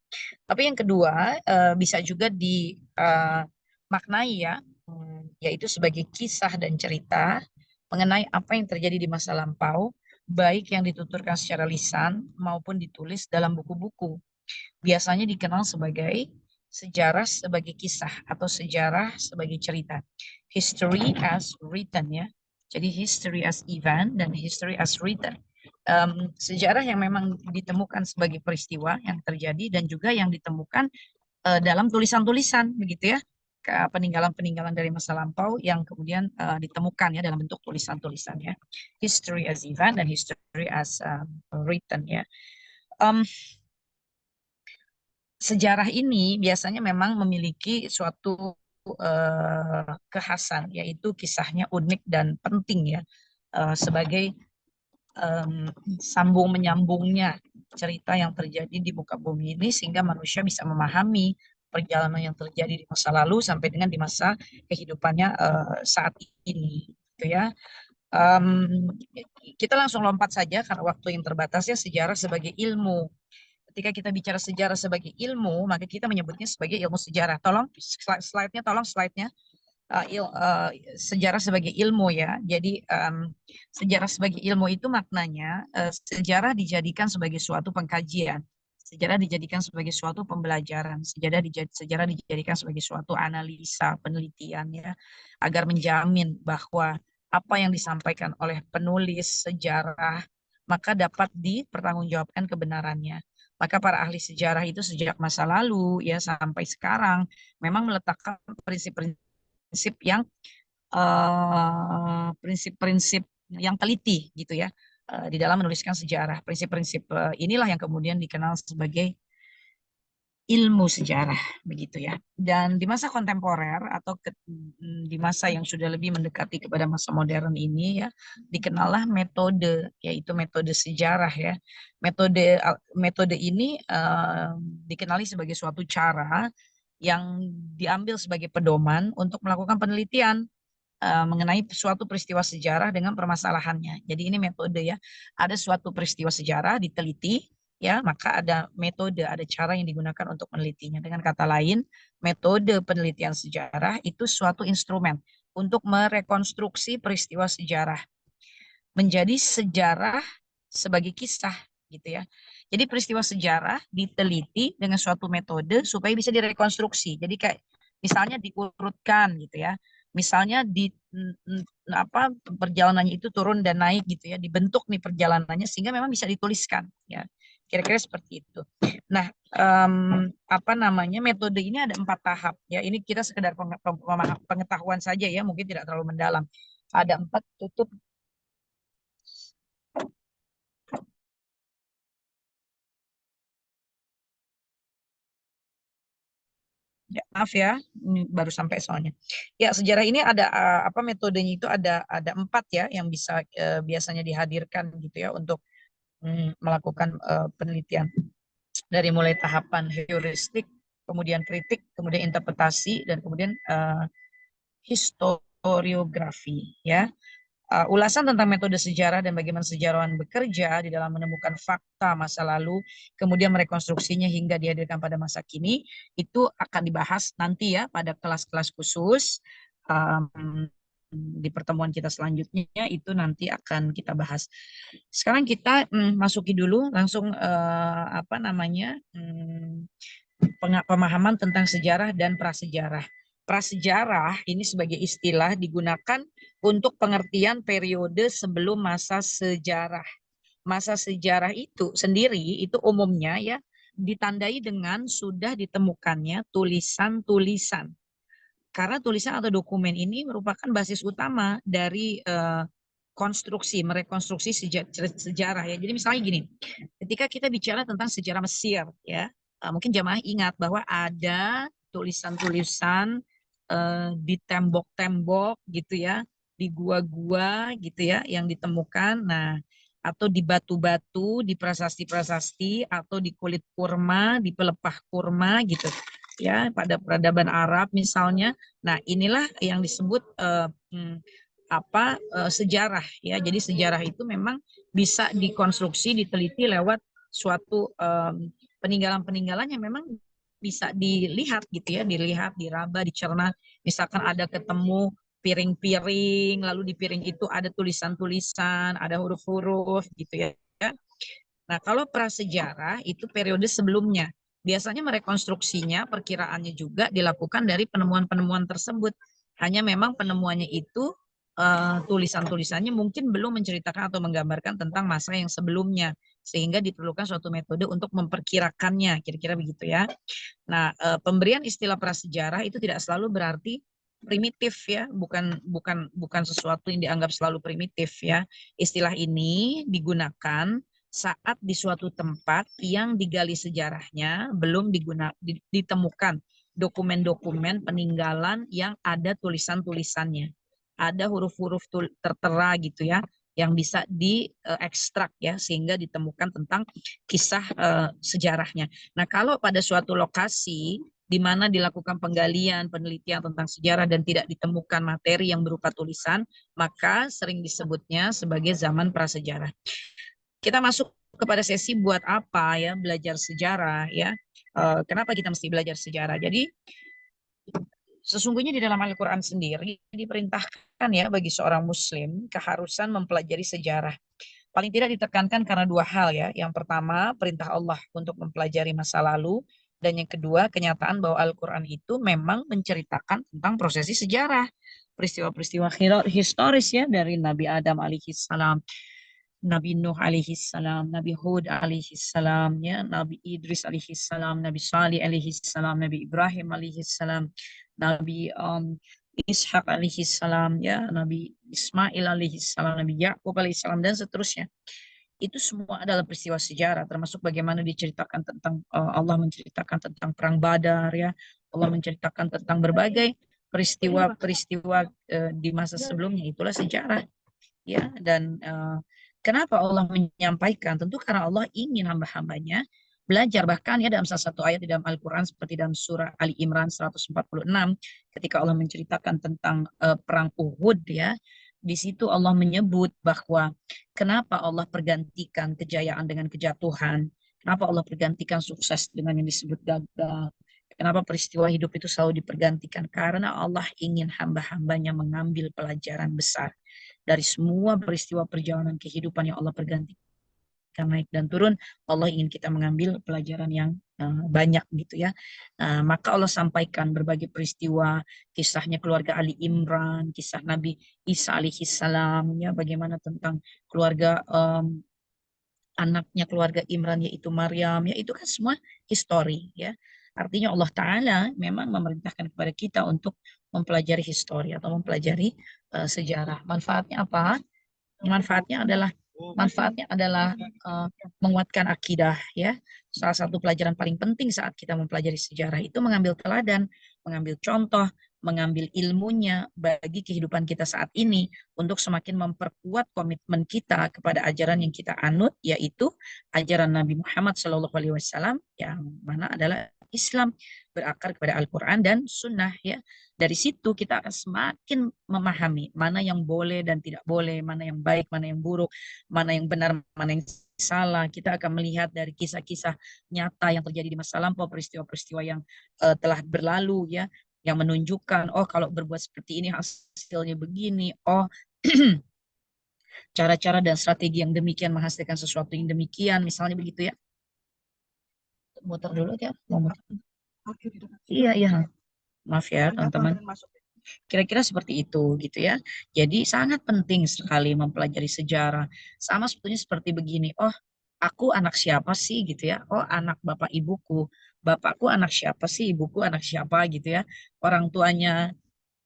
Tapi yang kedua bisa juga dimaknai ya, yaitu sebagai kisah dan cerita mengenai apa yang terjadi di masa lampau, baik yang dituturkan secara lisan maupun ditulis dalam buku-buku. Biasanya dikenal sebagai sejarah sebagai kisah atau sejarah sebagai cerita. History as written ya. Jadi history as event dan history as written. Sejarah yang memang ditemukan sebagai peristiwa yang terjadi dan juga yang ditemukan dalam tulisan-tulisan begitu ya, peninggalan-peninggalan dari masa lampau yang kemudian ditemukan ya dalam bentuk tulisan-tulisan ya. History as event dan history as written ya. Sejarah ini biasanya memang memiliki suatu kekhasan, yaitu kisahnya unik dan penting ya, sebagai sambung menyambungnya cerita yang terjadi di muka bumi ini sehingga manusia bisa memahami perjalanan yang terjadi di masa lalu sampai dengan di masa kehidupannya saat ini gitu ya. Kita langsung lompat saja karena waktu yang terbatas ya, sejarah sebagai ilmu. Ketika kita bicara sejarah sebagai ilmu, maka kita menyebutnya sebagai ilmu sejarah. Tolong slide-nya, tolong slide-nya. Sejarah sebagai ilmu ya. Jadi sejarah sebagai ilmu itu maknanya sejarah dijadikan sebagai suatu pengkajian, sejarah dijadikan sebagai suatu pembelajaran, sejarah dijadikan sebagai suatu analisa, penelitian ya, agar menjamin bahwa apa yang disampaikan oleh penulis sejarah maka dapat dipertanggungjawabkan kebenarannya. Maka para ahli sejarah itu sejak masa lalu ya sampai sekarang memang meletakkan prinsip-prinsip yang prinsip-prinsip yang teliti gitu ya di dalam menuliskan sejarah. Prinsip-prinsip inilah yang kemudian dikenal sebagai ilmu sejarah begitu ya. Dan di masa kontemporer atau di masa yang sudah lebih mendekati kepada masa modern ini ya, dikenallah metode, yaitu metode sejarah ya. Metode ini dikenali sebagai suatu cara yang diambil sebagai pedoman untuk melakukan penelitian mengenai suatu peristiwa sejarah dengan permasalahannya. Jadi ini metode ya. Ada suatu peristiwa sejarah diteliti, ya, maka ada metode, ada cara yang digunakan untuk menelitinya. Dengan kata lain, metode penelitian sejarah itu suatu instrumen untuk merekonstruksi peristiwa sejarah menjadi sejarah sebagai kisah, gitu ya. Jadi peristiwa sejarah diteliti dengan suatu metode supaya bisa direkonstruksi. Jadi kayak misalnya diurutkan gitu ya. Misalnya apa perjalanannya itu turun dan naik gitu ya, dibentuk nih perjalanannya sehingga memang bisa dituliskan ya. Kira-kira seperti itu. Nah, apa namanya metode ini ada 4 tahap ya. Ini kita sekedar pengetahuan saja ya, mungkin tidak terlalu mendalam. Ada 4 tutup. Ya, maaf ya, ini baru sampai soalnya. Ya, sejarah ini ada apa metodenya itu ada 4 ya yang bisa biasanya dihadirkan gitu ya untuk melakukan penelitian dari mulai tahapan heuristik, kemudian kritik, kemudian interpretasi, dan kemudian historiografi ya. Ulasan tentang metode sejarah dan bagaimana sejarawan bekerja di dalam menemukan fakta masa lalu, kemudian merekonstruksinya hingga dihadirkan pada masa kini, itu akan dibahas nanti ya pada kelas-kelas khusus. Di pertemuan kita selanjutnya itu nanti akan kita bahas. Sekarang kita masuki dulu langsung apa namanya pemahaman tentang sejarah dan prasejarah. Prasejarah ini sebagai istilah digunakan untuk pengertian periode sebelum masa sejarah. Masa sejarah itu sendiri itu umumnya ya ditandai dengan sudah ditemukannya tulisan-tulisan. Karena tulisan atau dokumen ini merupakan basis utama dari konstruksi, merekonstruksi sejarah ya. Jadi misalnya gini, ketika kita bicara tentang sejarah Mesir ya, mungkin jamaah ingat bahwa ada tulisan-tulisan di tembok-tembok gitu ya, di gua-gua gitu ya yang ditemukan. Nah, atau di batu-batu, di prasasti-prasasti, atau di kulit kurma, di pelepah kurma gitu ya, pada peradaban Arab misalnya. Nah, inilah yang disebut sejarah ya. Jadi sejarah itu memang bisa dikonstruksi, diteliti lewat suatu peninggalan-peninggalan yang memang bisa dilihat gitu ya, dilihat, diraba, dicerna. Misalkan ada ketemu piring-piring, lalu di piring itu ada tulisan-tulisan, ada huruf-huruf gitu ya. Nah, kalau prasejarah itu periode sebelumnya. Biasanya merekonstruksinya, perkiraannya juga dilakukan dari penemuan-penemuan tersebut. Hanya memang penemuannya itu tulisan-tulisannya mungkin belum menceritakan atau menggambarkan tentang masa yang sebelumnya. Sehingga diperlukan suatu metode untuk memperkirakannya, kira-kira begitu ya. Nah, pemberian istilah prasejarah itu tidak selalu berarti primitif ya, bukan sesuatu yang dianggap selalu primitif ya. Istilah ini digunakan saat di suatu tempat yang digali sejarahnya belum ditemukan dokumen-dokumen peninggalan yang ada tulisan-tulisannya. Ada huruf-huruf tertera gitu ya, yang bisa diekstrak ya, sehingga ditemukan tentang kisah sejarahnya. Nah, kalau pada suatu lokasi di mana dilakukan penggalian, penelitian tentang sejarah dan tidak ditemukan materi yang berupa tulisan, maka sering disebutnya sebagai zaman prasejarah. Kita masuk kepada sesi buat apa ya belajar sejarah ya. Kenapa kita mesti belajar sejarah? Jadi sesungguhnya di dalam Al-Quran sendiri diperintahkan ya bagi seorang muslim keharusan mempelajari sejarah. Paling tidak ditekankan karena 2 hal ya. Yang pertama, perintah Allah untuk mempelajari masa lalu. Dan yang kedua, kenyataan bahwa Al-Quran itu memang menceritakan tentang prosesi sejarah. Peristiwa-peristiwa historis ya, dari Nabi Adam alaihissalam, Nabi Nuh alaihissalam, Nabi Hud alaihissalam, ya, Nabi Idris alaihissalam, Nabi Salih alaihissalam, Nabi Ibrahim alaihissalam, Nabi Ishak alaihissalam, ya, Nabi Ismail alaihissalam, Nabi Yakub alaihissalam, dan seterusnya. Itu semua adalah peristiwa sejarah, termasuk bagaimana diceritakan tentang Allah menceritakan tentang perang Badar, ya, Allah menceritakan tentang berbagai peristiwa-peristiwa di masa sebelumnya. Itulah sejarah, ya. Dan kenapa Allah menyampaikan? Tentu karena Allah ingin hamba-hambanya belajar. Bahkan ya dalam salah satu ayat di dalam Al-Quran seperti dalam surah Ali Imran 146 ketika Allah menceritakan tentang perang Uhud ya, di situ Allah menyebut bahwa kenapa Allah pergantikan kejayaan dengan kejatuhan, kenapa Allah pergantikan sukses dengan yang disebut gagal, kenapa peristiwa hidup itu selalu dipergantikan, karena Allah ingin hamba-hambanya mengambil pelajaran besar dari semua peristiwa perjalanan kehidupan yang Allah pergantikan naik dan turun. Allah ingin kita mengambil pelajaran yang banyak gitu ya. Maka Allah sampaikan berbagai peristiwa, kisahnya keluarga Ali Imran, kisah Nabi Isa alaihi salam ya, bagaimana tentang keluarga anaknya keluarga Imran yaitu Maryam ya, itu kan semua histori ya. Artinya Allah Ta'ala memang memerintahkan kepada kita untuk mempelajari histori atau mempelajari sejarah. Manfaatnya apa? Manfaatnya adalah menguatkan akidah ya. Salah satu pelajaran paling penting saat kita mempelajari sejarah itu mengambil teladan, mengambil contoh, mengambil ilmunya bagi kehidupan kita saat ini untuk semakin memperkuat komitmen kita kepada ajaran yang kita anut, yaitu ajaran Nabi Muhammad SAW yang mana adalah Islam, berakar kepada Al-Quran dan Sunnah ya. Dari situ kita akan semakin memahami mana yang boleh dan tidak boleh, mana yang baik, mana yang buruk, mana yang benar, mana yang salah. Kita akan melihat dari kisah-kisah nyata yang terjadi di masa lampau, peristiwa-peristiwa yang telah berlalu ya, yang menunjukkan oh kalau berbuat seperti ini hasilnya begini, oh cara-cara dan strategi yang demikian menghasilkan sesuatu yang demikian, misalnya begitu ya. Muter dulu ya, mau muter. Iya, iya. Maaf ya teman-teman. Kira-kira seperti itu gitu ya. Jadi sangat penting sekali mempelajari sejarah. Sama sebetulnya seperti begini. Oh, aku anak siapa sih gitu ya. Oh, anak bapak ibuku. Bapakku anak siapa sih, ibuku anak siapa gitu ya. Orang tuanya,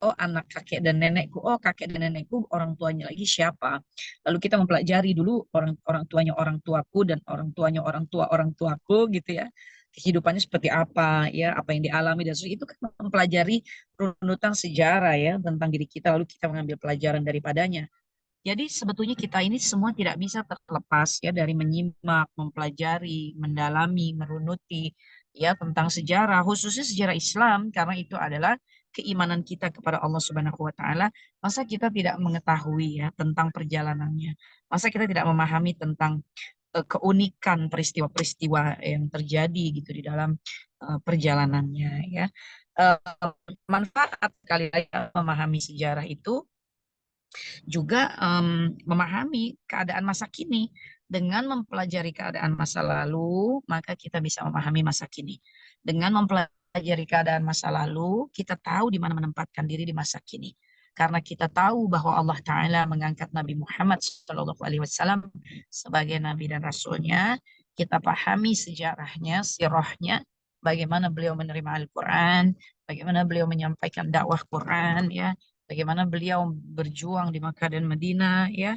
oh anak kakek dan nenekku. Oh, kakek dan nenekku orang tuanya lagi siapa. Lalu kita mempelajari dulu orang orang tuanya orang tuaku dan orang tuanya orang tuaku gitu ya. Kehidupannya seperti apa ya, apa yang dialami dan itu kan mempelajari runutan sejarah ya tentang diri kita, lalu kita mengambil pelajaran daripadanya. Jadi sebetulnya kita ini semua tidak bisa terlepas ya dari menyimak, mempelajari, mendalami, merunuti ya tentang sejarah, khususnya sejarah Islam, karena itu adalah keimanan kita kepada Allah Subhanahu wa taala. Masa kita tidak mengetahui ya tentang perjalanannya? Masa kita tidak memahami tentang keunikan peristiwa-peristiwa yang terjadi gitu di dalam perjalanannya ya. Manfaat kali ya memahami sejarah itu juga memahami keadaan masa kini. Dengan mempelajari keadaan masa lalu, maka kita bisa memahami masa kini. Dengan mempelajari keadaan masa lalu, kita tahu di mana menempatkan diri di masa kini. Karena kita tahu bahwa Allah Ta'ala mengangkat Nabi Muhammad SAW sebagai Nabi dan Rasulnya, kita pahami sejarahnya, sirahnya, bagaimana beliau menerima Al-Quran, bagaimana beliau menyampaikan dakwah Quran, ya, bagaimana beliau berjuang di Makkah dan Madinah ya,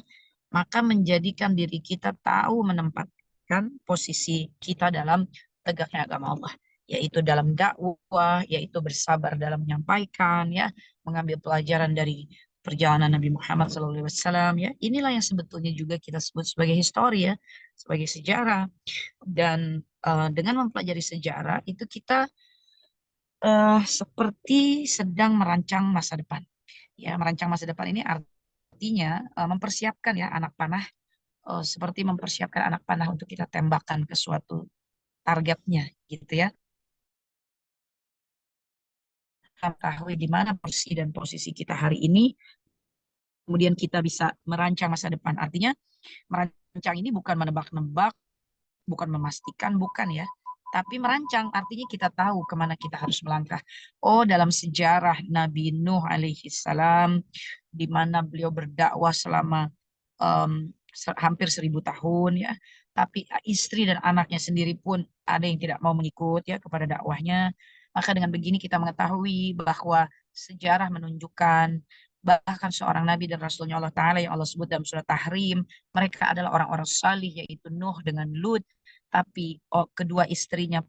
maka menjadikan diri kita tahu menempatkan posisi kita dalam tegaknya agama Allah, yaitu dalam dakwah, yaitu bersabar dalam menyampaikan ya, mengambil pelajaran dari perjalanan Nabi Muhammad SAW ya. Inilah yang sebetulnya juga kita sebut sebagai histori ya, sebagai sejarah. Dan dengan mempelajari sejarah itu kita seperti sedang merancang masa depan. Ya, merancang masa depan ini artinya mempersiapkan ya anak panah, seperti mempersiapkan anak panah untuk kita tembakkan ke suatu targetnya gitu ya. Ketahui di mana posisi dan posisi kita hari ini, kemudian kita bisa merancang masa depan. Artinya merancang ini bukan menebak-nebak, bukan memastikan, bukan ya. Tapi merancang artinya kita tahu kemana kita harus melangkah. Oh, dalam sejarah Nabi Nuh alaihi salam, di mana beliau berdakwah selama hampir 1000 tahun ya. Tapi istri dan anaknya sendiri pun ada yang tidak mau mengikut ya kepada dakwahnya. Maka dengan begini kita mengetahui bahwa sejarah menunjukkan bahkan seorang nabi dan rasulnya Allah Ta'ala yang Allah sebut dalam surat Tahrim, mereka adalah orang-orang salih yaitu Nuh dengan Lut, tapi kedua istrinya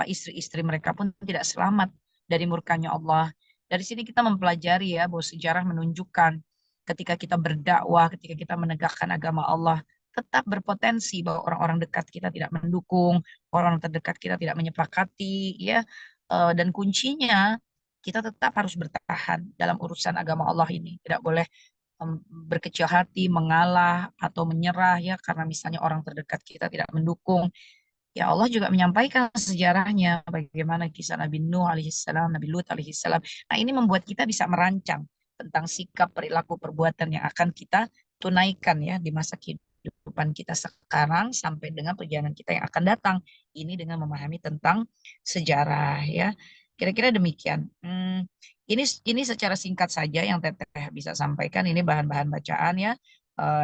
istri-istri mereka pun tidak selamat dari murkanya Allah. Dari sini kita mempelajari ya bahwa sejarah menunjukkan ketika kita berdakwah, ketika kita menegakkan agama Allah, tetap berpotensi bahwa orang-orang dekat kita tidak mendukung, orang terdekat kita tidak menyepakati, ya. Dan kuncinya kita tetap harus bertahan dalam urusan agama Allah ini. Tidak boleh berkecil hati, mengalah atau menyerah ya karena misalnya orang terdekat kita tidak mendukung. Ya Allah juga menyampaikan sejarahnya bagaimana kisah Nabi Nuh alaihissalam, Nabi Lut alaihissalam. Nah, ini membuat kita bisa merancang tentang sikap, perilaku, perbuatan yang akan kita tunaikan ya di masa kehidupan kita sekarang sampai dengan perjalanan kita yang akan datang. Ini dengan memahami tentang sejarah ya. Kira-kira demikian. Ini secara singkat saja yang Teteh bisa sampaikan. Ini bahan-bahan bacaan ya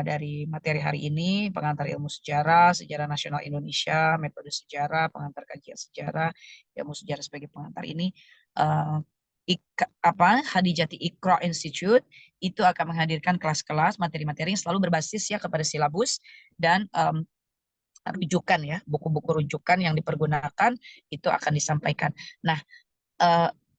dari materi hari ini, pengantar ilmu sejarah, sejarah nasional Indonesia, metode sejarah, pengantar kajian sejarah, ilmu sejarah sebagai pengantar ini. Hadijati Iqra Institute itu akan menghadirkan kelas-kelas materi-materi yang selalu berbasis ya kepada silabus dan rujukan ya, buku-buku rujukan yang dipergunakan itu akan disampaikan. Nah,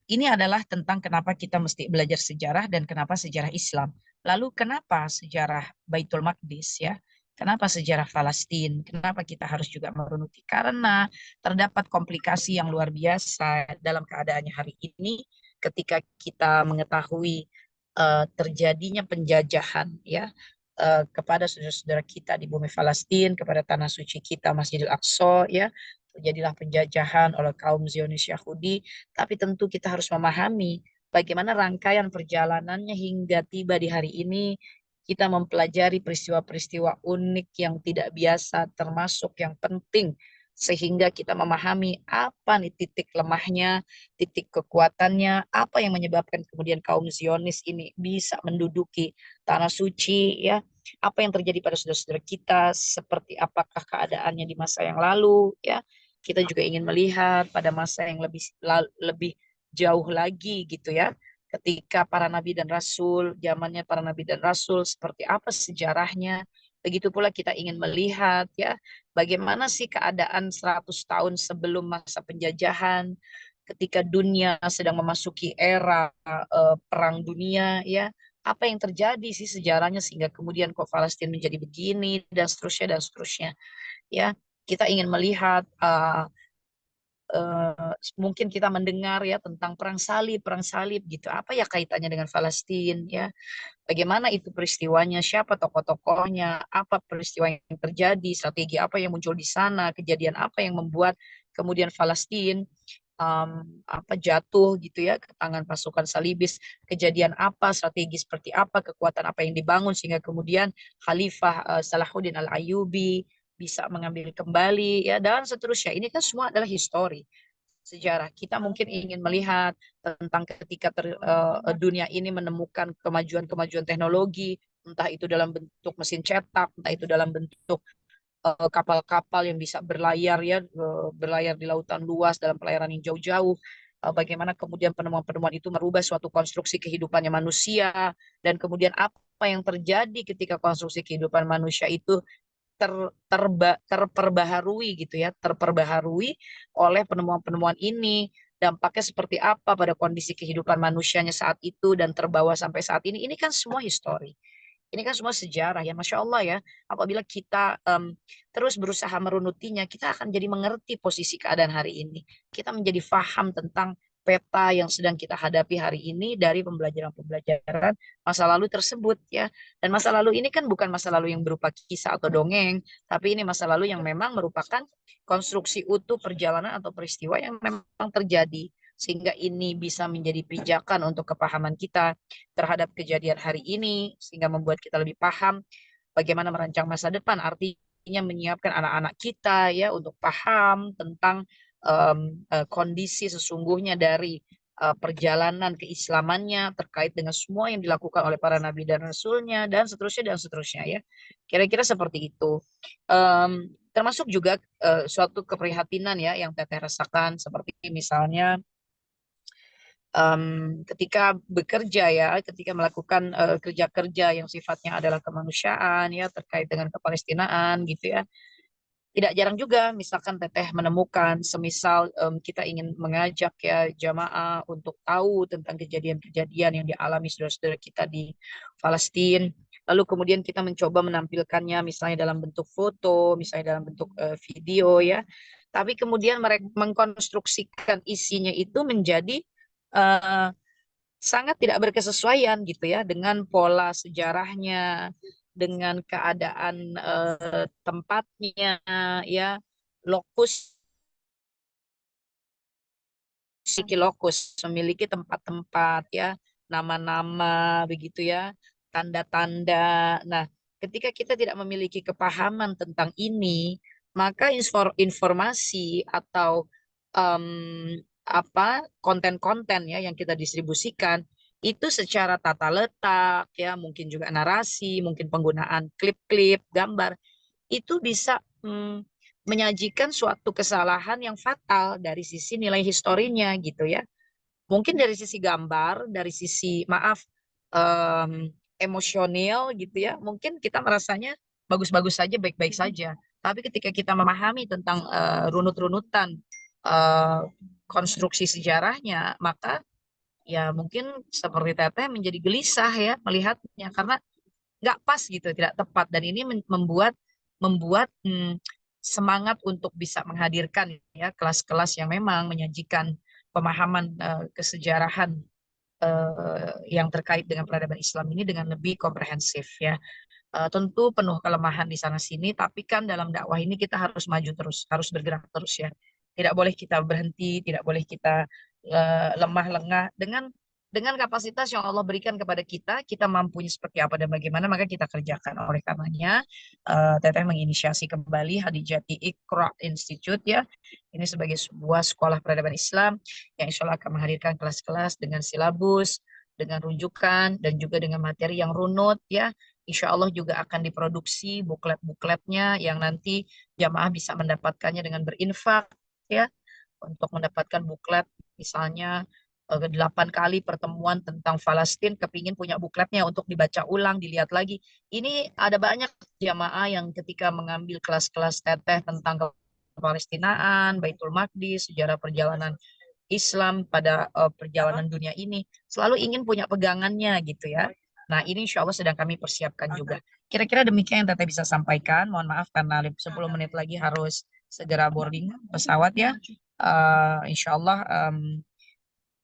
ini adalah tentang kenapa kita mesti belajar sejarah dan kenapa sejarah Islam. Lalu kenapa sejarah Baitul Maqdis ya? Kenapa sejarah Palestina? Kenapa kita harus juga merunuti? Karena terdapat komplikasi yang luar biasa dalam keadaannya hari ini ketika kita mengetahui terjadinya penjajahan ya kepada saudara-saudara kita di bumi Palestina, kepada tanah suci kita Masjidil Aqsa ya. Terjadilah penjajahan oleh kaum Zionis Yahudi, tapi tentu kita harus memahami bagaimana rangkaian perjalanannya hingga tiba di hari ini. Kita mempelajari peristiwa-peristiwa unik yang tidak biasa, termasuk yang penting, sehingga kita memahami apa nih titik lemahnya, titik kekuatannya, apa yang menyebabkan kemudian kaum Zionis ini bisa menduduki tanah suci, ya, apa yang terjadi pada saudara-saudara kita, seperti apakah keadaannya di masa yang lalu, ya. Kita juga ingin melihat pada masa yang lebih jauh lagi gitu ya. Ketika para nabi dan rasul, zamannya para nabi dan rasul seperti apa sejarahnya. Begitu pula kita ingin melihat ya bagaimana sih keadaan 100 tahun sebelum masa penjajahan ketika dunia sedang memasuki era perang dunia ya. Apa yang terjadi sih sejarahnya sehingga kemudian kok Palestina menjadi begini dan seterusnya ya. Kita ingin melihat mungkin kita mendengar ya tentang perang salib gitu. Apa ya kaitannya dengan Palestina ya? Bagaimana itu peristiwanya? Siapa tokoh-tokohnya? Apa peristiwa yang terjadi? Strategi apa yang muncul di sana? Kejadian apa yang membuat kemudian Palestina jatuh gitu ya ke tangan pasukan salibis? Kejadian apa? Strategi seperti apa? Kekuatan apa yang dibangun sehingga kemudian Khalifah Salahuddin Al-Ayyubi bisa mengambil kembali ya dan seterusnya. Ini kan semua adalah histori sejarah. Kita mungkin ingin melihat tentang ketika dunia ini menemukan kemajuan-kemajuan teknologi, entah itu dalam bentuk mesin cetak, entah itu dalam bentuk kapal-kapal yang bisa berlayar ya, berlayar di lautan luas dalam pelayaran yang jauh-jauh. Bagaimana kemudian penemuan-penemuan itu merubah suatu konstruksi kehidupannya manusia dan kemudian apa yang terjadi ketika konstruksi kehidupan manusia itu terperbaharui gitu ya, terperbaharui oleh penemuan-penemuan ini. Dampaknya seperti apa pada kondisi kehidupan manusianya saat itu dan terbawa sampai saat ini. Ini kan semua histori. Ini kan semua sejarah ya, Masya Allah ya. Apabila kita terus berusaha merunutinya, kita akan jadi mengerti posisi keadaan hari ini. Kita menjadi faham tentang peta yang sedang kita hadapi hari ini dari pembelajaran-pembelajaran masa lalu tersebut ya. Dan masa lalu ini kan bukan masa lalu yang berupa kisah atau dongeng, tapi ini masa lalu yang memang merupakan konstruksi utuh perjalanan atau peristiwa yang memang terjadi. Sehingga ini bisa menjadi pijakan untuk kepahaman kita terhadap kejadian hari ini, sehingga membuat kita lebih paham bagaimana merancang masa depan, artinya menyiapkan anak-anak kita ya untuk paham tentang kondisi sesungguhnya dari perjalanan keislamannya terkait dengan semua yang dilakukan oleh para nabi dan rasulnya dan seterusnya ya. Kira-kira seperti itu. Termasuk juga suatu keprihatinan ya yang Teteh rasakan seperti misalnya ketika bekerja ya, ketika melakukan kerja-kerja yang sifatnya adalah kemanusiaan ya terkait dengan kepalestinaan gitu ya. Tidak jarang juga misalkan Teteh menemukan semisal kita ingin mengajak ya jamaah untuk tahu tentang kejadian-kejadian yang dialami saudara-saudara kita di Palestina. lalu kemudian kita mencoba menampilkannya misalnya dalam bentuk foto, misalnya dalam bentuk video ya. Tapi kemudian mereka mengkonstruksikan isinya itu menjadi eh, sangat tidak berkesesuaian gitu ya dengan pola sejarahnya, dengan keadaan tempatnya ya, lokus lokus memiliki tempat-tempat ya, nama-nama begitu ya, tanda-tanda. Nah, ketika kita tidak memiliki kepahaman tentang ini, maka informasi atau konten-konten ya yang kita distribusikan itu secara tata letak ya, mungkin juga narasi, mungkin penggunaan klip-klip, gambar itu bisa menyajikan suatu kesalahan yang fatal dari sisi nilai historinya gitu ya. Mungkin dari sisi gambar, dari sisi maaf emosional gitu ya, mungkin kita merasanya bagus-bagus saja, baik-baik saja. Tapi ketika kita memahami tentang runut-runutan konstruksi sejarahnya, maka ya mungkin seperti Teteh menjadi gelisah ya melihatnya karena nggak pas gitu, tidak tepat, dan ini membuat membuat semangat untuk bisa menghadirkan ya kelas-kelas yang memang menyajikan pemahaman kesejarahan yang terkait dengan peradaban Islam ini dengan lebih komprehensif ya. Tentu penuh kelemahan di sana sini, tapi kan dalam dakwah ini kita harus maju terus, harus bergerak terus ya. Tidak boleh kita berhenti, tidak boleh kita lemah lengah dengan kapasitas yang Allah berikan kepada kita, kita mampunya seperti apa dan bagaimana, maka kita kerjakan. Oleh karenanya, Teteh menginisiasi kembali Hadijati Iqra Institute ya. Ini sebagai sebuah sekolah peradaban Islam yang insya Allah akan menghadirkan kelas-kelas dengan silabus, dengan rujukan, dan juga dengan materi yang runut ya. Insya Allah juga akan diproduksi buklet-bukletnya yang nanti jamaah bisa mendapatkannya dengan berinfak ya, untuk mendapatkan buklet misalnya 8 kali pertemuan tentang Palestina, kepingin punya bukletnya untuk dibaca ulang, dilihat lagi. Ini ada banyak jamaah yang ketika mengambil kelas-kelas Teteh tentang Palestinaan, Baitul Maqdis, sejarah perjalanan Islam pada perjalanan dunia ini, selalu ingin punya pegangannya gitu ya. Nah, ini insya Allah sedang kami persiapkan juga. Kira-kira demikian yang Teteh bisa sampaikan. Mohon maaf karena 10 menit lagi harus segera boarding pesawat ya. Insya Allah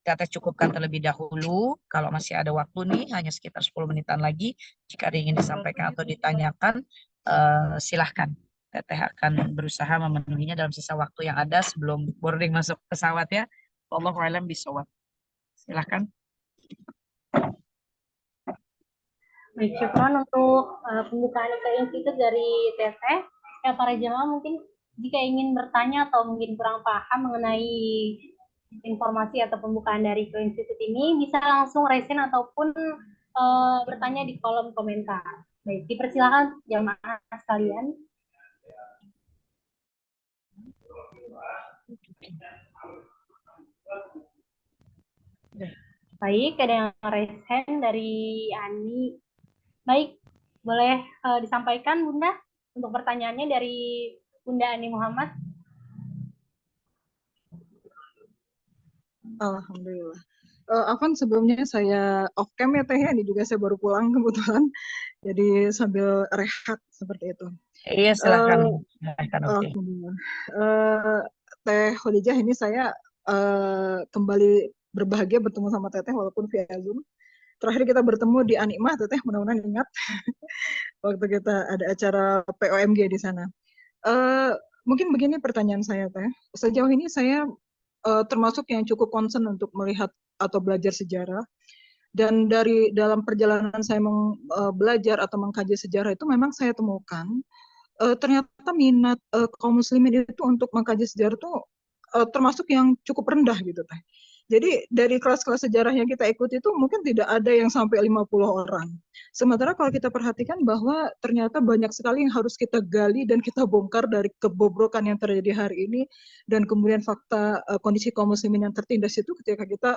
Teteh cukupkan terlebih dahulu. Kalau masih ada waktu nih, hanya sekitar 10 menitan lagi. Jika ada yang ingin disampaikan atau ditanyakan, silahkan. Teteh akan berusaha memenuhinya dalam sisa waktu yang ada sebelum boarding masuk pesawat ya. Wallahu a'lam bishawab. Silahkan. Baik, syukron untuk pembukaan institut dari Teteh. Ya, para jemaah mungkin jika ingin bertanya atau mungkin kurang paham mengenai informasi atau pembukaan dari institut ini, bisa langsung raise hand ataupun bertanya di kolom komentar. Baik, dipersilakan jemaah sekalian. Baik, ada yang raise hand dari Ani. Baik, boleh disampaikan Bunda untuk pertanyaannya dari Bunda Ani Muhammad. Alhamdulillah. Afwan, sebelumnya saya off cam ya Teh, ini juga saya baru pulang kebetulan, jadi sambil rehat seperti itu. Iya, silakan. Alhamdulillah. Teh Kholijah, ini saya kembali berbahagia bertemu sama Teteh walaupun via Zoom. Terakhir kita bertemu di Anikmah, Teteh mudah-mudahan ingat waktu kita ada acara POMG di sana. Mungkin begini pertanyaan saya Teh. Sejauh ini saya termasuk yang cukup concern untuk melihat atau belajar sejarah, dan dari dalam perjalanan saya belajar atau mengkaji sejarah itu memang saya temukan ternyata minat kaum muslimin itu untuk mengkaji sejarah itu termasuk yang cukup rendah gitu Teh. Jadi dari kelas-kelas sejarah yang kita ikuti itu mungkin tidak ada yang sampai 50 orang. Sementara kalau kita perhatikan bahwa ternyata banyak sekali yang harus kita gali dan kita bongkar dari kebobrokan yang terjadi hari ini, dan kemudian fakta kondisi kaum muslimin yang tertindas itu ketika kita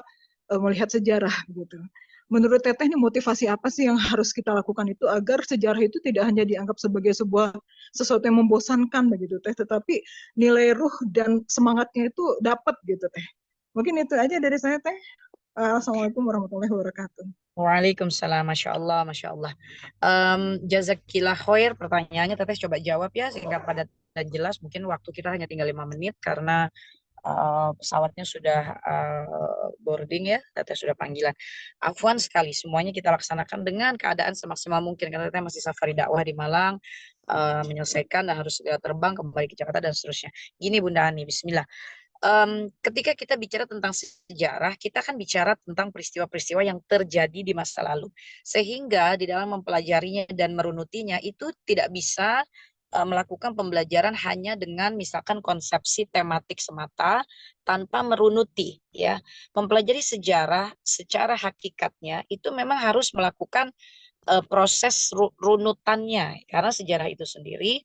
melihat sejarah gitu. Menurut Teteh, ini motivasi apa sih yang harus kita lakukan itu agar sejarah itu tidak hanya dianggap sebagai sesuatu yang membosankan begitu Teh, tetapi nilai ruh dan semangatnya itu dapat gitu Teh. Mungkin itu aja dari saya Teh. Assalamualaikum warahmatullahi wabarakatuh. Waalaikumsalam, Masya Allah, Masya Allah. Jazakillah khair, pertanyaannya Teteh coba jawab ya, sehingga padat dan jelas. Mungkin waktu kita hanya tinggal 5 menit, karena pesawatnya sudah boarding ya, Teteh sudah panggilan. Afwan sekali, semuanya kita laksanakan dengan keadaan semaksimal mungkin, karena Teteh masih safari dakwah di Malang, menyelesaikan dan harus segera terbang kembali ke Jakarta dan seterusnya. Gini Bunda Ani, Bismillah. Ketika kita bicara tentang sejarah, kita kan bicara tentang peristiwa-peristiwa yang terjadi di masa lalu. Sehingga di dalam mempelajarinya dan merunutinya itu tidak bisa melakukan pembelajaran hanya dengan misalkan konsepsi tematik semata tanpa merunuti ya. Mempelajari sejarah secara hakikatnya itu memang harus melakukan proses runutannya, karena sejarah itu sendiri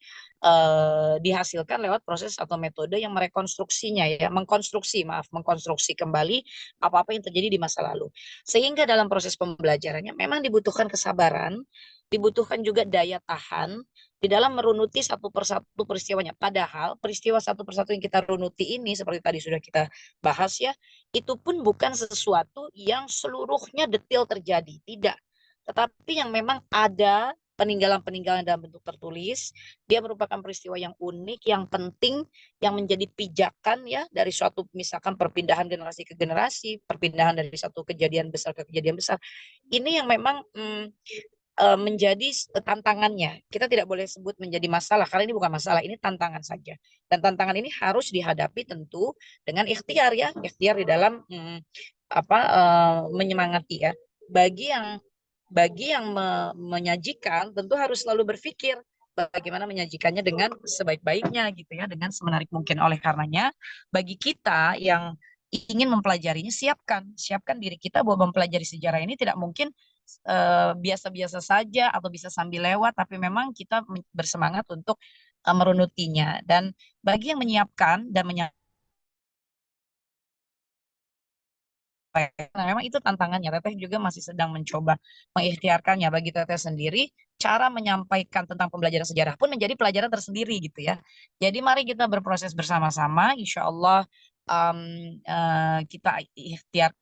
dihasilkan lewat proses atau metode yang merekonstruksinya ya, mengkonstruksi kembali apa-apa yang terjadi di masa lalu. Sehingga dalam proses pembelajarannya memang dibutuhkan kesabaran, dibutuhkan juga daya tahan di dalam merunuti satu persatu peristiwanya. Padahal peristiwa satu persatu yang kita runuti ini seperti tadi sudah kita bahas ya, itu pun bukan sesuatu yang seluruhnya detail terjadi, tidak. Tetapi yang memang ada peninggalan-peninggalan dalam bentuk tertulis, dia merupakan peristiwa yang unik, yang penting, yang menjadi pijakan ya dari suatu misalkan perpindahan generasi ke generasi, perpindahan dari satu kejadian besar ke kejadian besar. Ini yang memang menjadi tantangannya. Kita tidak boleh sebut menjadi masalah karena ini bukan masalah, ini tantangan saja. Dan tantangan ini harus dihadapi tentu dengan ikhtiar ya, ikhtiar di dalam menyemangati ya. Bagi yang menyajikan tentu harus selalu berpikir bagaimana menyajikannya dengan sebaik-baiknya gitu ya, dengan semenarik mungkin. Oleh karenanya bagi kita yang ingin mempelajarinya, siapkan diri kita bahwa mempelajari sejarah ini tidak mungkin biasa-biasa saja atau bisa sambil lewat, tapi memang kita bersemangat untuk merunutinya. Dan bagi yang menyiapkan dan nah, memang itu tantangannya. Teteh juga masih sedang mencoba mengikhtiarkannya. Bagi Teteh sendiri, cara menyampaikan tentang pembelajaran sejarah pun menjadi pelajaran tersendiri gitu ya. Jadi mari kita berproses bersama-sama. Insya Allah kita ikhtiar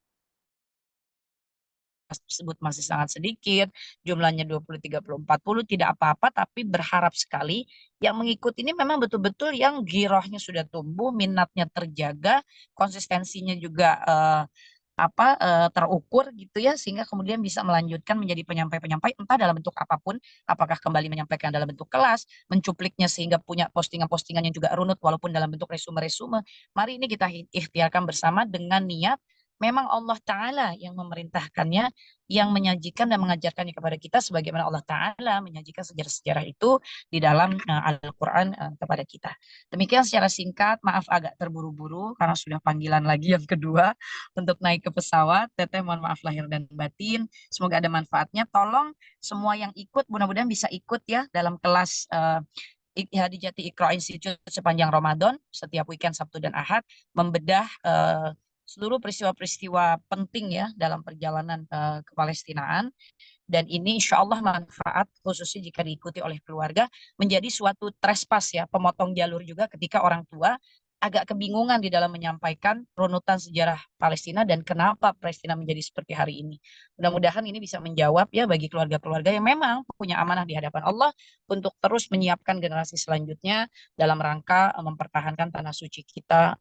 tersebut masih sangat sedikit, jumlahnya 20, 30, 40, tidak apa-apa, tapi berharap sekali yang mengikuti ini memang betul-betul yang girohnya sudah tumbuh, minatnya terjaga, konsistensinya juga terukur gitu ya, sehingga kemudian bisa melanjutkan menjadi penyampai-penyampai entah dalam bentuk apapun, apakah kembali menyampaikan dalam bentuk kelas, mencupliknya sehingga punya postingan-postingan yang juga runut walaupun dalam bentuk resume-resume. Mari ini kita ikhtiarkan bersama dengan niat memang Allah Ta'ala yang memerintahkannya, yang menyajikan dan mengajarkannya kepada kita sebagaimana Allah Ta'ala menyajikan sejarah-sejarah itu di dalam Al-Quran kepada kita. Demikian secara singkat, maaf agak terburu-buru karena sudah panggilan lagi yang kedua untuk naik ke pesawat. Teteh mohon maaf lahir dan batin. Semoga ada manfaatnya. Tolong semua yang ikut, mudah-mudahan bisa ikut ya dalam kelas Hadijati Iqra Institute sepanjang Ramadan, setiap weekend Sabtu dan Ahad, membedah seluruh peristiwa-peristiwa penting ya dalam perjalanan kepalestinaan. Dan ini insya Allah manfaat khususnya jika diikuti oleh keluarga menjadi suatu trespass ya, pemotong jalur juga ketika orang tua agak kebingungan di dalam menyampaikan runutan sejarah Palestina dan kenapa Palestina menjadi seperti hari ini. Mudah-mudahan ini bisa menjawab ya bagi keluarga-keluarga yang memang punya amanah di hadapan Allah untuk terus menyiapkan generasi selanjutnya dalam rangka mempertahankan tanah suci kita,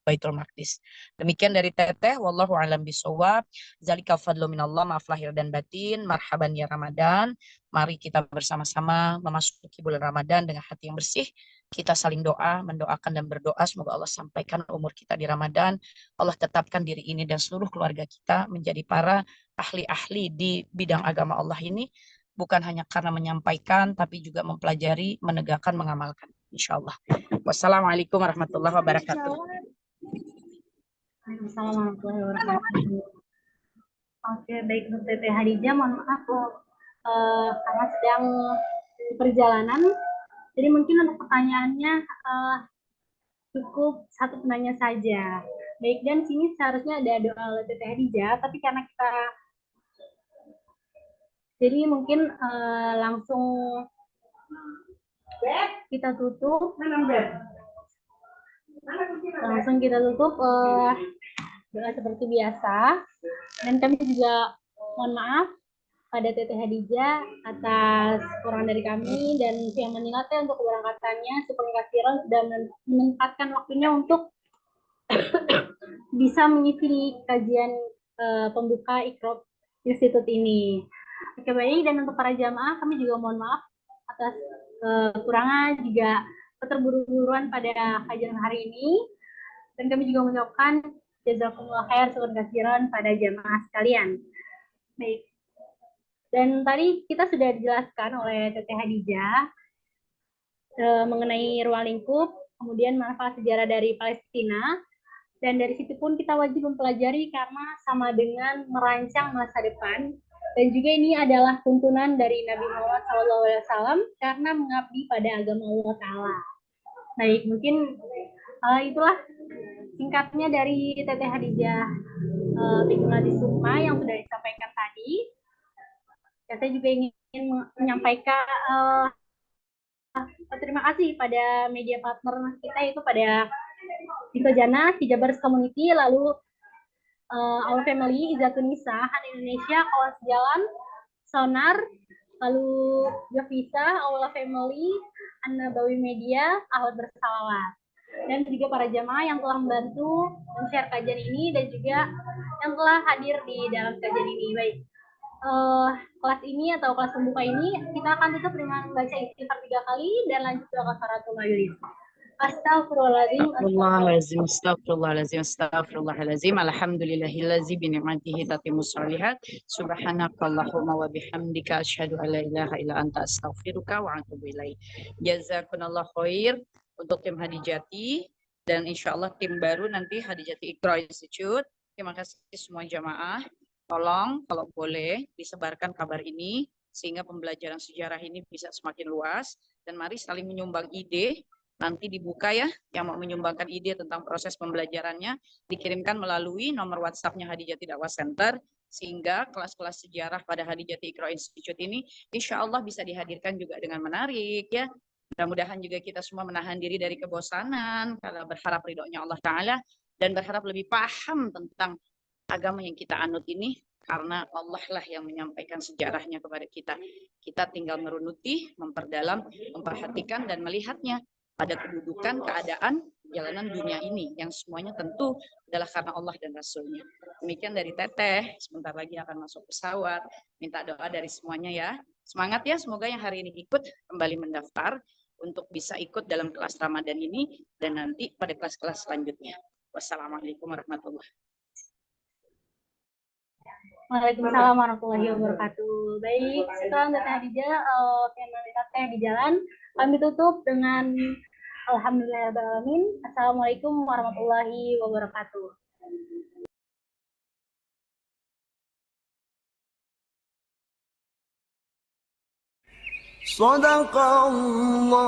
Baitul Maqdis. Demikian dari Teteh, wallahu alam bisawab. Zalika fadlu minallah, maaf lahir dan batin. Marhaban ya Ramadan. Mari kita bersama-sama memasuki bulan Ramadan dengan hati yang bersih. Kita saling doa, mendoakan dan berdoa semoga Allah sampaikan umur kita di Ramadan. Allah tetapkan diri ini dan seluruh keluarga kita menjadi para ahli-ahli di bidang agama Allah ini, bukan hanya karena menyampaikan tapi juga mempelajari, menegakkan, mengamalkan. Insya Allah. Wassalamualaikum warahmatullahi wabarakatuh. Waalaikumsalam warahmatullahi wabarakatuh. Oke, baik untuk Teteh Hadijah, mohon maaf karena sedang di perjalanan. Jadi mungkin untuk pertanyaannya cukup satu penanya saja. Baik, dan sini seharusnya ada doa oleh Teteh Hadijah, tapi karena kita jadi mungkin langsung kita tutup. Langsung kita tutup doa seperti biasa. Dan kami juga mohon maaf pada Teteh Hadijah atas kurang dari kami dan yang menilai untuk keberangkatannya. Syukur kasiran sudah menempatkan waktunya untuk bisa mengisi kajian pembuka Iqra Institut ini. Oke, baik, dan untuk para jamaah kami juga mohon maaf atas kekurangan juga keterburu-buruan pada kajian hari ini, dan kami juga mengucapkan jazakumullah khair syukur kasiran pada jamaah sekalian. Baik, dan tadi kita sudah dijelaskan oleh Teteh Hadijah mengenai ruang lingkup, kemudian manfaat sejarah dari Palestina, dan dari situ pun kita wajib mempelajari karena sama dengan merancang masa depan. Dan juga ini adalah tuntunan dari Nabi Muhammad SAW karena mengabdi pada agama Allah Ta'ala. Baik, mungkin itulah singkatnya dari Teteh Hadijah Bikmati Sukma yang sudah disampaikan tadi. Ya, saya juga ingin menyampaikan terima kasih pada media partner kita, yaitu pada Jana, Hijabers Community, lalu Our Family, Izatun Nisa, Han Indonesia, Kawan Sejalan, Sonar, lalu Javisa, Our Family, An-Nabawi Media, Ahwat Bersalawat. Dan juga para jamaah yang telah membantu men-share kajian ini dan juga yang telah hadir di dalam kajian ini. Baik, kelas ini atau kelas pembuka ini kita akan tutup dengan membaca istighfar 3 kali dan lanjut ke kafaratul majelis. Astagfirullahaladzim, Astagfirullahaladzim, astagfirullahaladzim, astagfirullahaladzim. Alhamdulillahillazi binikmatihi tatimmus shalihat. Subhanakallahumma wa bihamdika asyhadu an la ilaha illa anta astaghfiruka wa atubu ilaik. Jazakunallahu khair untuk tim Hadijati dan insya Allah tim baru nanti Hadijati Iqra Institute. Terima kasih semua jamaah. Tolong kalau boleh disebarkan kabar ini sehingga pembelajaran sejarah ini bisa semakin luas, dan mari saling menyumbang ide. Nanti dibuka ya, yang mau menyumbangkan ide tentang proses pembelajarannya dikirimkan melalui nomor WhatsApp-nya Hadijati Dakwah Center, sehingga kelas-kelas sejarah pada Hadijati Iqra Institute ini insya Allah bisa dihadirkan juga dengan menarik ya. Mudah-mudahan juga kita semua menahan diri dari kebosanan karena berharap ridhonya Allah Ta'ala dan berharap lebih paham tentang agama yang kita anut ini, karena Allah lah yang menyampaikan sejarahnya kepada kita. Kita tinggal merunuti, memperdalam, memperhatikan dan melihatnya pada kedudukan, keadaan, jalanan dunia ini yang semuanya tentu adalah karena Allah dan Rasulnya. Demikian dari Teteh, sebentar lagi akan masuk pesawat. Minta doa dari semuanya ya. Semangat ya, semoga yang hari ini ikut kembali mendaftar untuk bisa ikut dalam kelas Ramadan ini dan nanti pada kelas-kelas selanjutnya. Wassalamualaikum warahmatullahi wabarakatuh. Waalaikumsalam warahmatullahi wabarakatuh. Baik, setelah Teteh Hadijah, Teteh di jalan, kami tutup dengan alhamdulillahirrahmanirrahim. Assalamualaikum warahmatullahi wabarakatuh. Sadaqallah